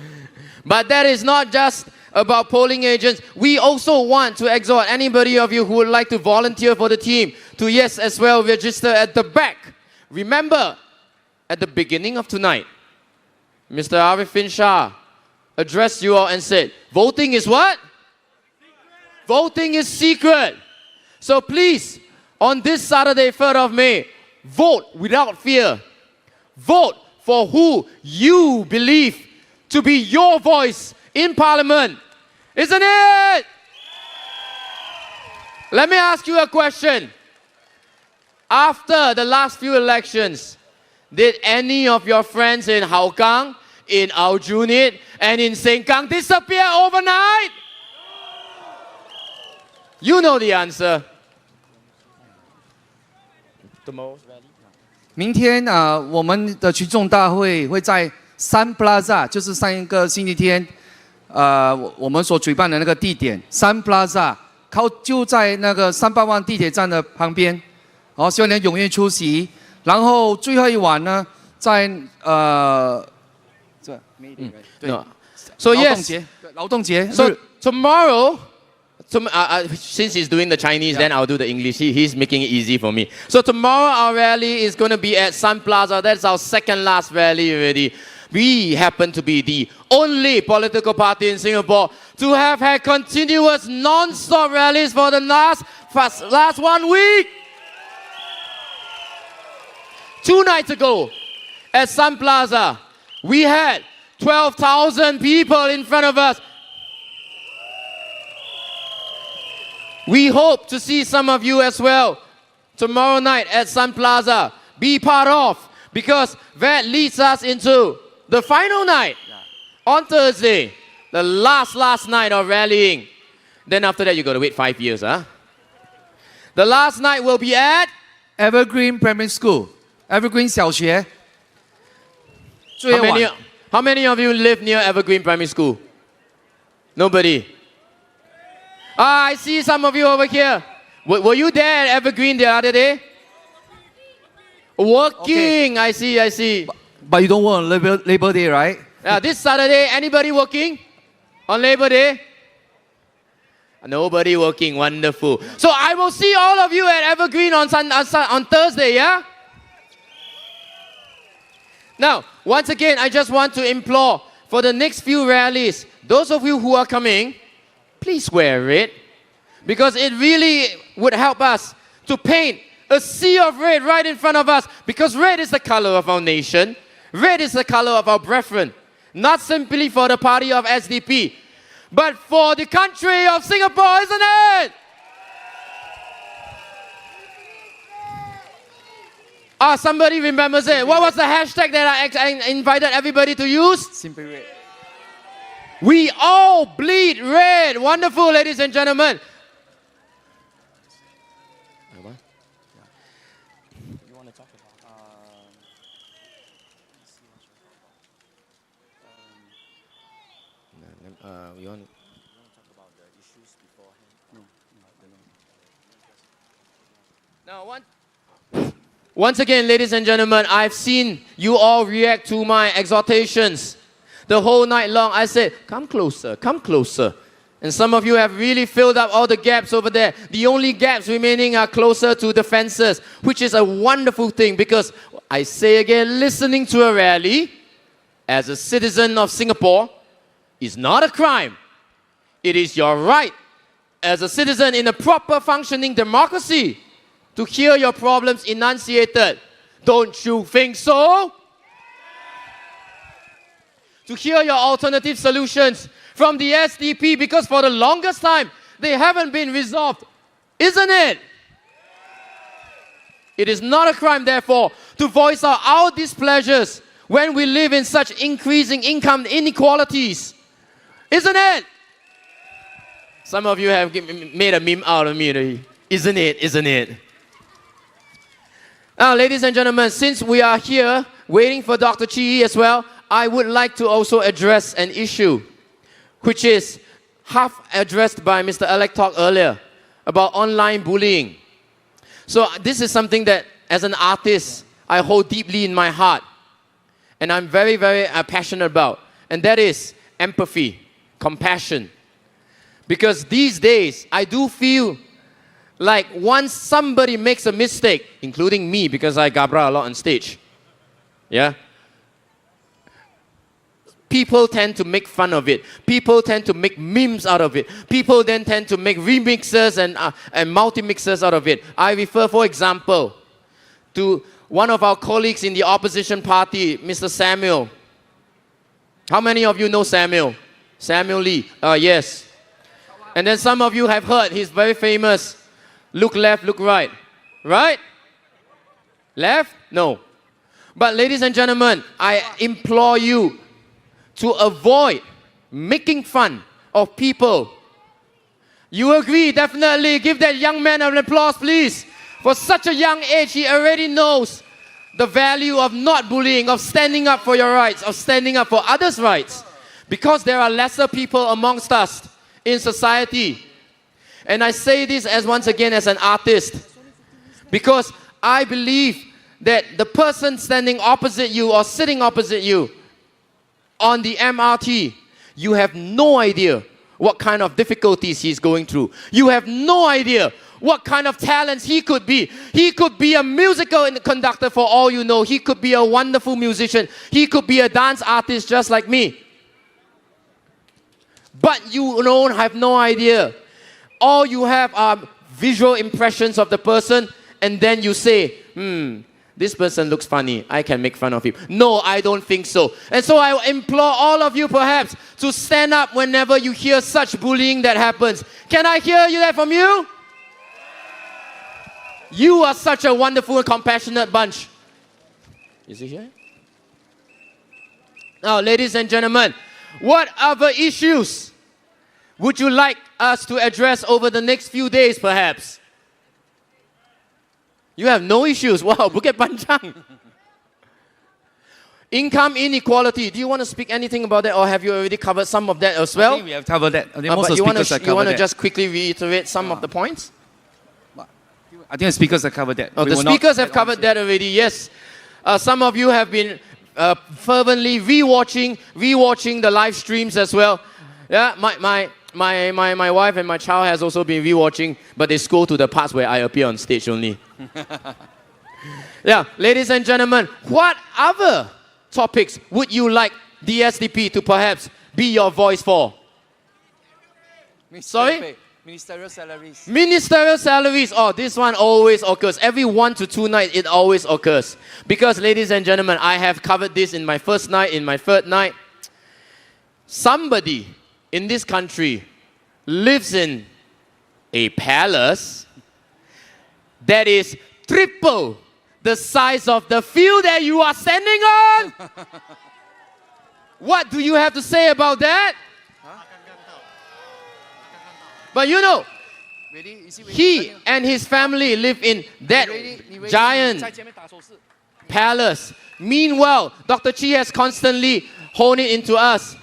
But that is not just about polling agents. We also want to exhort anybody of you who would like to volunteer for the team to as well register at the back. Remember, at the beginning of tonight, Mr. Arifin Shah addressed you all and said, voting is what? Secret. Voting is secret. So please, on this Saturday, 3rd of May, vote without fear. Vote for who you believe to be your voice in Parliament. Isn't it? Let me ask you a question. After the last few elections, did any of your friends in Hougang, in Aljunied, and in Sengkang disappear overnight? You know the answer. 明天我们的群众大会会在Sun Plaza， 就是上一个星期天，我们所举办的那个地点 Sun Plaza， 就在那个300万地铁站的旁边。好，希望你踊跃出席。然后最后一晚呢，在这对 So 劳动节。So tomorrow. Since he's doing the Chinese, then I'll do the English. He's making it easy for me. So tomorrow our rally is going to be at Sun Plaza. That's our second last rally already. We happen to be the only political party in Singapore to have had continuous non-stop rallies for the last 1 week. 2 nights ago at Sun Plaza, we had 12,000 people in front of us. We hope to see some of you as well tomorrow night at Sun Plaza. Be part of, because that leads us into the final night on Thursday, the last night of rallying. Then after that, you got to wait 5 years, huh? The last night will be at Evergreen Primary School, Evergreen 小学。How many of you live near Evergreen Primary School? Nobody. I see some of you over here. Were you there at Evergreen the other day? Working. Okay. I see. But you don't work on Labor Day, right? This Saturday, anybody working on Labor Day? Nobody working. Wonderful. So I will see all of you at Evergreen on Thursday, yeah? Now, once again, I just want to implore for the next few rallies, those of you who are coming, please wear red, because it really would help us to paint a sea of red right in front of us, because red is the color of our nation. Red is the color of our brethren. Not simply for the party of SDP, but for the country of Singapore, isn't it? Somebody remembers it. What was the hashtag that I invited everybody to use? Simply red. We all bleed red. Wonderful, ladies and gentlemen. You want to talk about? We want. Now, once again, ladies and gentlemen, I've seen you all react to my exhortations. The whole night long, I said, come closer, come closer. And some of you have really filled up all the gaps over there. The only gaps remaining are closer to the fences, which is a wonderful thing because, I say again, listening to a rally as a citizen of Singapore is not a crime. It is your right as a citizen in a proper functioning democracy to hear your problems enunciated. Don't you think so? To hear your alternative solutions from the SDP because for the longest time, they haven't been resolved. Isn't it? It is not a crime, therefore, to voice out our displeasures when we live in such increasing income inequalities. Isn't it? Some of you have made a meme out of me already. Isn't it? Isn't it? Now, ladies and gentlemen, since we are here waiting for Dr. Chi as well, I would like to also address an issue which is half addressed by Mr. Alec talk earlier about online bullying. So this is something that as an artist, I hold deeply in my heart and I'm very, very passionate about. And that is empathy, compassion. Because these days, I do feel like once somebody makes a mistake, including me because I gabra a lot on stage, yeah? People tend to make fun of it. People tend to make memes out of it. People then tend to make remixes and multi-mixes out of it. I refer, for example, to one of our colleagues in the opposition party, Mr. Samuel. How many of you know Samuel? Samuel Lee. Yes. And then some of you have heard, he's very famous. Look left, look right. Right? Left? No. But ladies and gentlemen, I implore you to avoid making fun of people. You agree, definitely. Give that young man an applause, please. For such a young age, he already knows the value of not bullying, of standing up for your rights, of standing up for others' rights. Because there are lesser people amongst us in society. And I say this as once again as an artist. Because I believe that the person standing opposite you or sitting opposite you on the MRT, you have no idea what kind of difficulties he's going through. You have no idea what kind of talents he could be. He could be a musical conductor for all you know. He could be a wonderful musician. He could be a dance artist just like me. But you don't have no idea. All you have are visual impressions of the person and then you say, this person looks funny. I can make fun of him. No, I don't think so. And so I implore all of you perhaps to stand up whenever you hear such bullying that happens. Can I hear that from you? You are such a wonderful and compassionate bunch. Is he here? Now, ladies and gentlemen, what other issues would you like us to address over the next few days perhaps? You have no issues. Wow, Bukit Panjang. Income inequality. Do you want to speak anything about that or have you already covered some of that as well? I think we have covered that. I think most but of the speakers have covered that. You want to just quickly reiterate some of the points? I think the speakers have covered that. Oh, the speakers have covered that already, yes. Some of you have been fervently rewatching the live streams as well. Yeah, my wife and my child has also been rewatching, but they scroll to the parts where I appear on stage only. Yeah, ladies and gentlemen, what other topics would you like the SDP to perhaps be your voice for? Sorry? Ministerial salaries. Ministerial salaries. Oh, this one always occurs. Every 1 to 2 nights, it always occurs. Because, ladies and gentlemen, I have covered this in my first night, in my third night. Somebody in this country lives in a palace that is triple the size of the field that you are standing on. What do you have to say about that? But you know, he and his family live in that giant palace. Meanwhile, Dr. Chi has constantly honed it into us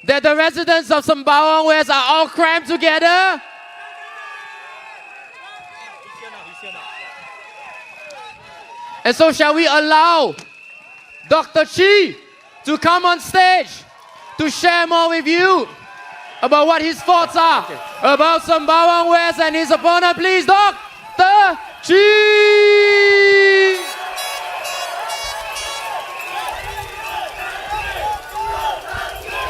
that the residents of Sembawang West are all crammed together? And so shall we allow Dr. Chi to come on stage to share more with you about what his thoughts are about Sembawang West and his opponent. Please, Dr. Chi!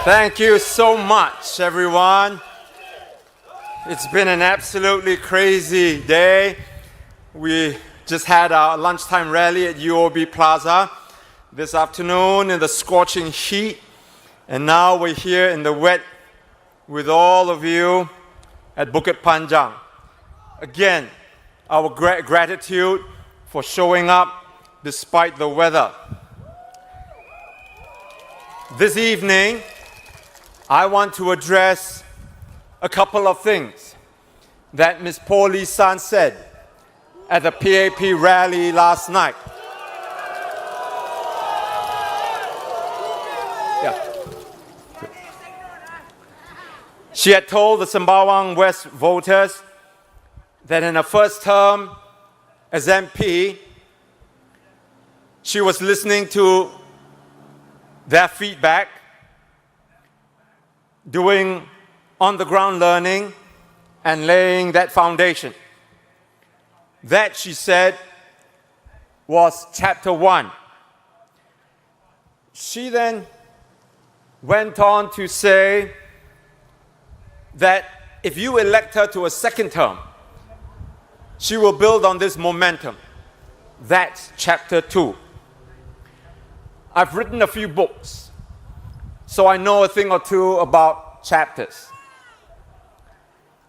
Thank you so much, everyone. It's been an absolutely crazy day. We just had our lunchtime rally at UOB Plaza this afternoon in the scorching heat. And now we're here in the wet with all of you at Bukit Panjang. Again, our gratitude for showing up despite the weather. This evening, I want to address a couple of things that Ms. Po Lee San said at the PAP rally last night. She had told the Sembawang West voters that in her first term as MP, she was listening to their feedback, doing on-the-ground learning, and laying that foundation. That, she said, was chapter 1. She then went on to say that if you elect her to a second term, she will build on this momentum. That's chapter 2. I've written a few books, so I know a thing or two about chapters.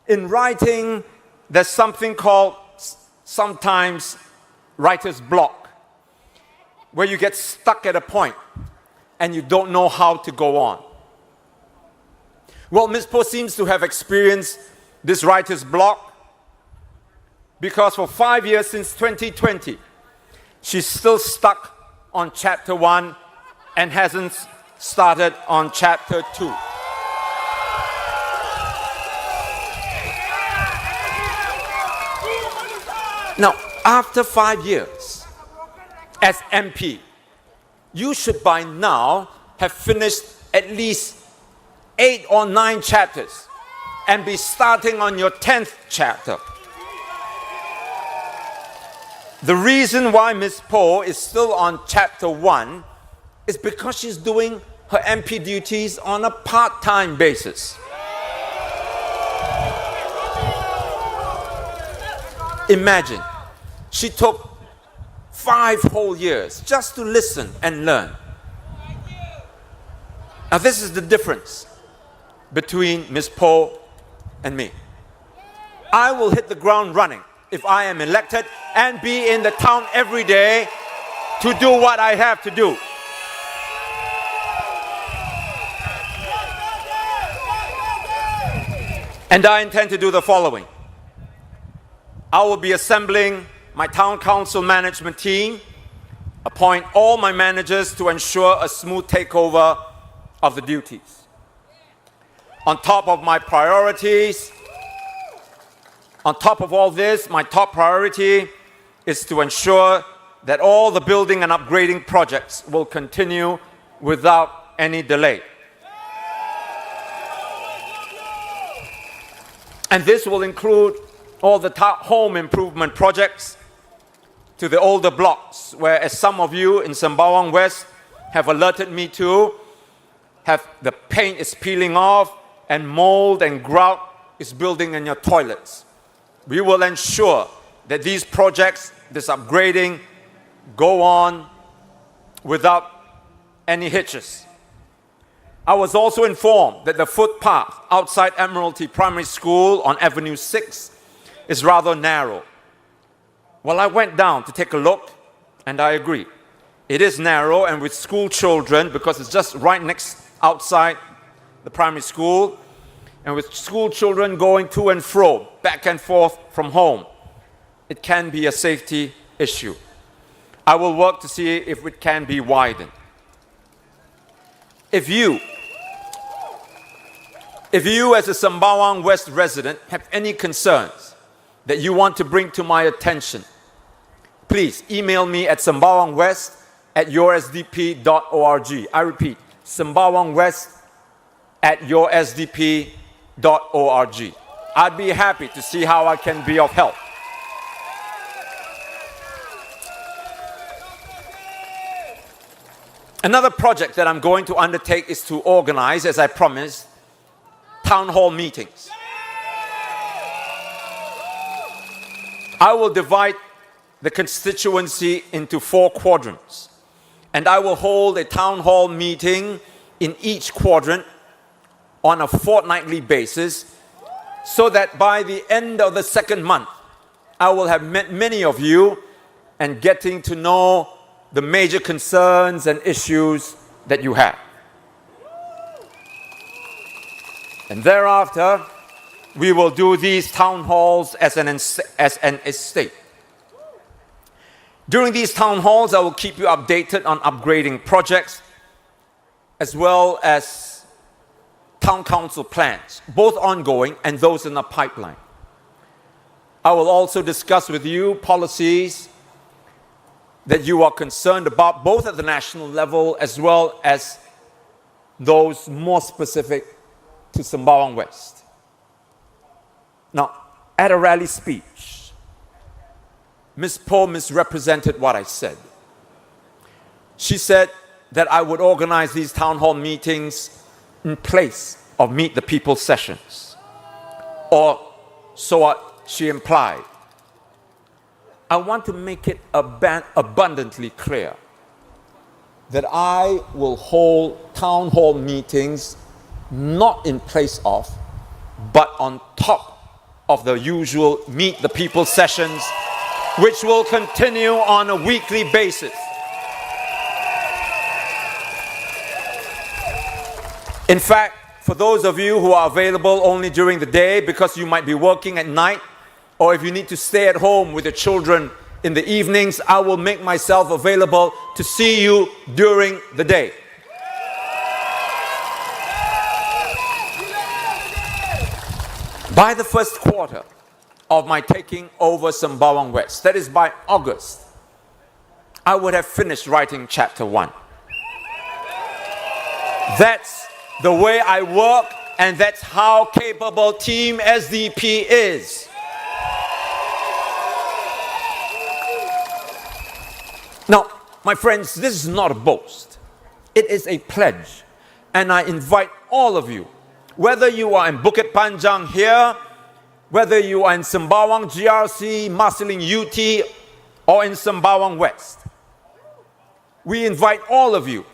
In writing, there's something called sometimes writer's block, where you get stuck at a point and you don't know how to go on. Well, Ms. Po seems to have experienced this writer's block because for 5 years since 2020, she's still stuck on chapter 1 and hasn't started on chapter 2. Now, after 5 years as MP, you should by now have finished at least 8 or 9 chapters and be starting on your 10th chapter. The reason why Ms. Po is still on chapter 1 is because she's doing her MP duties on a part-time basis. Imagine, she took 5 whole years just to listen and learn. Now this is the difference between Ms. Po and me. I will hit the ground running if I am elected and be in the town every day to do what I have to do. And I intend to do the following. I will be assembling my town council management team, appoint all my managers to ensure a smooth takeover of the duties. On top of my priorities, on top of all this, my top priority is to ensure that all the building and upgrading projects will continue without any delay. And this will include all the home improvement projects to the older blocks, where, as some of you in Sembawang West have alerted me to, the paint is peeling off and mold and grout is building in your toilets. We will ensure that these projects, this upgrading, go on without any hitches. I was also informed that the footpath outside Admiralty Primary School on Avenue 6 is rather narrow. Well, I went down to take a look, and I agree. It is narrow, and with school children, because it's just right next outside the primary school, and with school children going to and fro, back and forth from home, it can be a safety issue. I will work to see if it can be widened. If you If you as a Sembawang West resident have any concerns that you want to bring to my attention, please email me at sembawangwest@yoursdp.org. I repeat, sembawangwest@yoursdp.org. I'd be happy to see how I can be of help. Another project that I'm going to undertake is to organize, as I promised, town hall meetings. I will divide the constituency into 4 quadrants, and I will hold a town hall meeting in each quadrant on a fortnightly basis, so that by the end of the second month, I will have met many of you and getting to know the major concerns and issues that you have. And thereafter, we will do these town halls as an estate. During these town halls, I will keep you updated on upgrading projects as well as town council plans, both ongoing and those in the pipeline. I will also discuss with you policies that you are concerned about, both at the national level as well as those more specific to Sembawang West. Now, at a rally speech, Ms. Poh misrepresented what I said. She said that I would organize these town hall meetings in place of Meet the People sessions, or so what she implied. I want to make it abundantly clear that I will hold town hall meetings not in place of, but on top of the usual Meet the People sessions, which will continue on a weekly basis. In fact, for those of you who are available only during the day because you might be working at night, or if you need to stay at home with your children in the evenings, I will make myself available to see you during the day. By the first quarter of my taking over Sembawang West, that is by August, I would have finished writing chapter 1. That's the way I work, and that's how capable Team SDP is. Now, my friends, this is not a boast. It is a pledge. And I invite all of you, whether you are in Bukit Panjang here, whether you are in Sembawang GRC, Marsiling UT, or in Sembawang West, we invite all of you,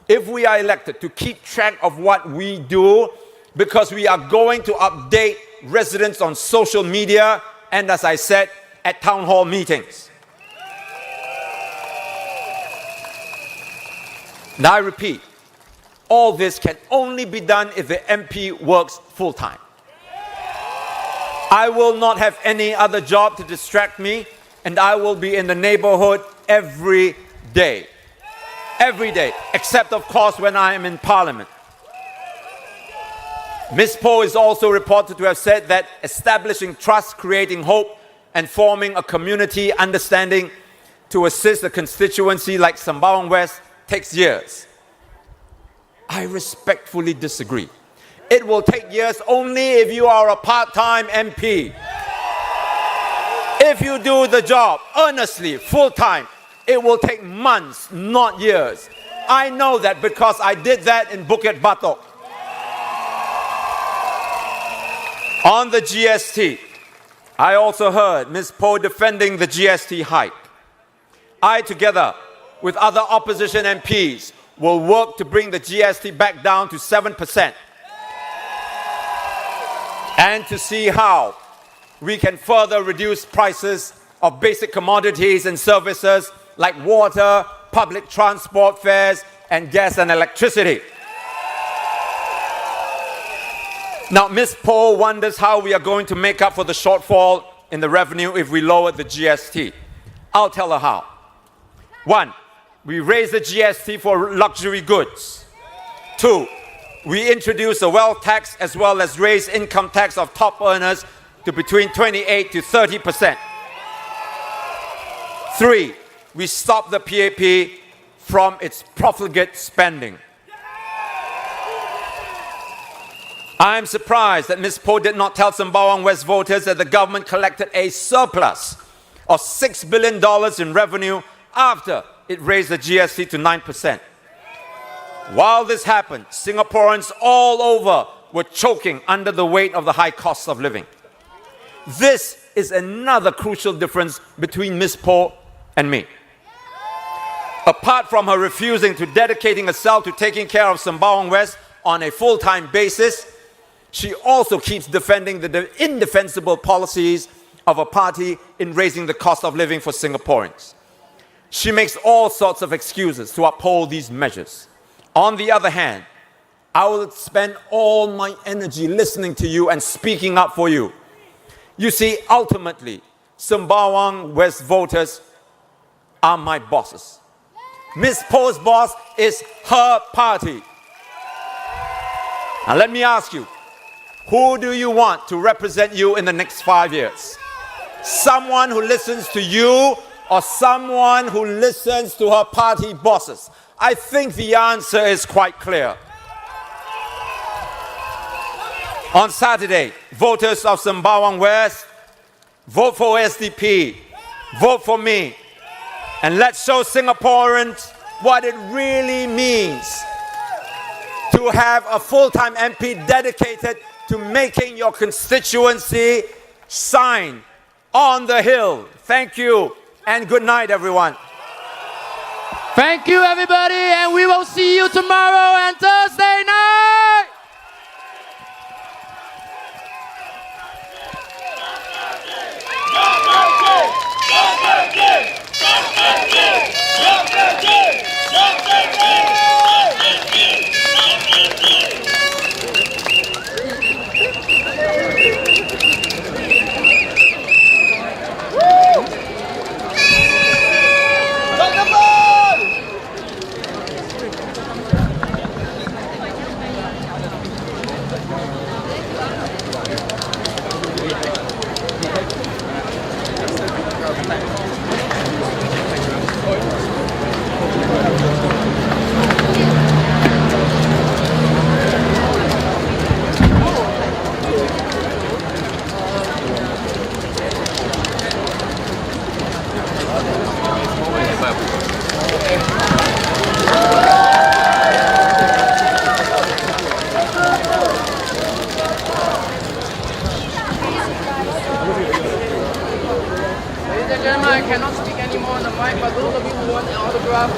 if we are elected, to keep track of what we do, because we are going to update residents on social media and, as I said, at town hall meetings. And I repeat, all this can only be done if the MP works full-time. I will not have any other job to distract me, and I will be in the neighborhood every day. Every day, except of course when I am in Parliament. Ms. Poh is also reported to have said that establishing trust, creating hope, and forming a community understanding to assist a constituency like Sembawang West takes years. I respectfully disagree. It will take years only if you are a part-time MP. If you do the job earnestly, full-time, it will take months, not years. I know that because I did that in Bukit Batok. On the GST, I also heard Ms. Poh defending the GST hike. I, together with other opposition MPs, will work to bring the GST back down to 7% and to see how we can further reduce prices of basic commodities and services like water, public transport fares, and gas and electricity. Now, Ms. Poh wonders how we are going to make up for the shortfall in the revenue if we lower the GST. I'll tell her how. 1, we raise the GST for luxury goods. 2, we introduced a wealth tax as well as raised income tax of top earners to between 28 to 30%. 3, we stopped the PAP from its profligate spending. I am surprised that Ms. Poh did not tell Sembawang West voters that the government collected a surplus of $6 billion in revenue after it raised the GST to 9%. While this happened, Singaporeans all over were choking under the weight of the high costs of living. This is another crucial difference between Ms. Poh and me. Apart from her refusing to dedicating herself to taking care of Sembawang West on a full-time basis, she also keeps defending the indefensible policies of a party in raising the cost of living for Singaporeans. She makes all sorts of excuses to uphold these measures. On the other hand, I will spend all my energy listening to you and speaking up for you. You see, ultimately, Sembawang West voters are my bosses. Ms. Poh's boss is her party. Now let me ask you, who do you want to represent you in the next 5 years? Someone who listens to you or someone who listens to her party bosses? I think the answer is quite clear. On Saturday, voters of Sembawang West, vote for SDP, vote for me, and let's show Singaporeans what it really means to have a full-time MP dedicated to making your constituency shine on the hill. Thank you and good night, everyone. Thank you, everybody, and we will see you tomorrow and Thursday night. Ladies and gentlemen, I cannot speak anymore on the mic, but those of you who want an autograph,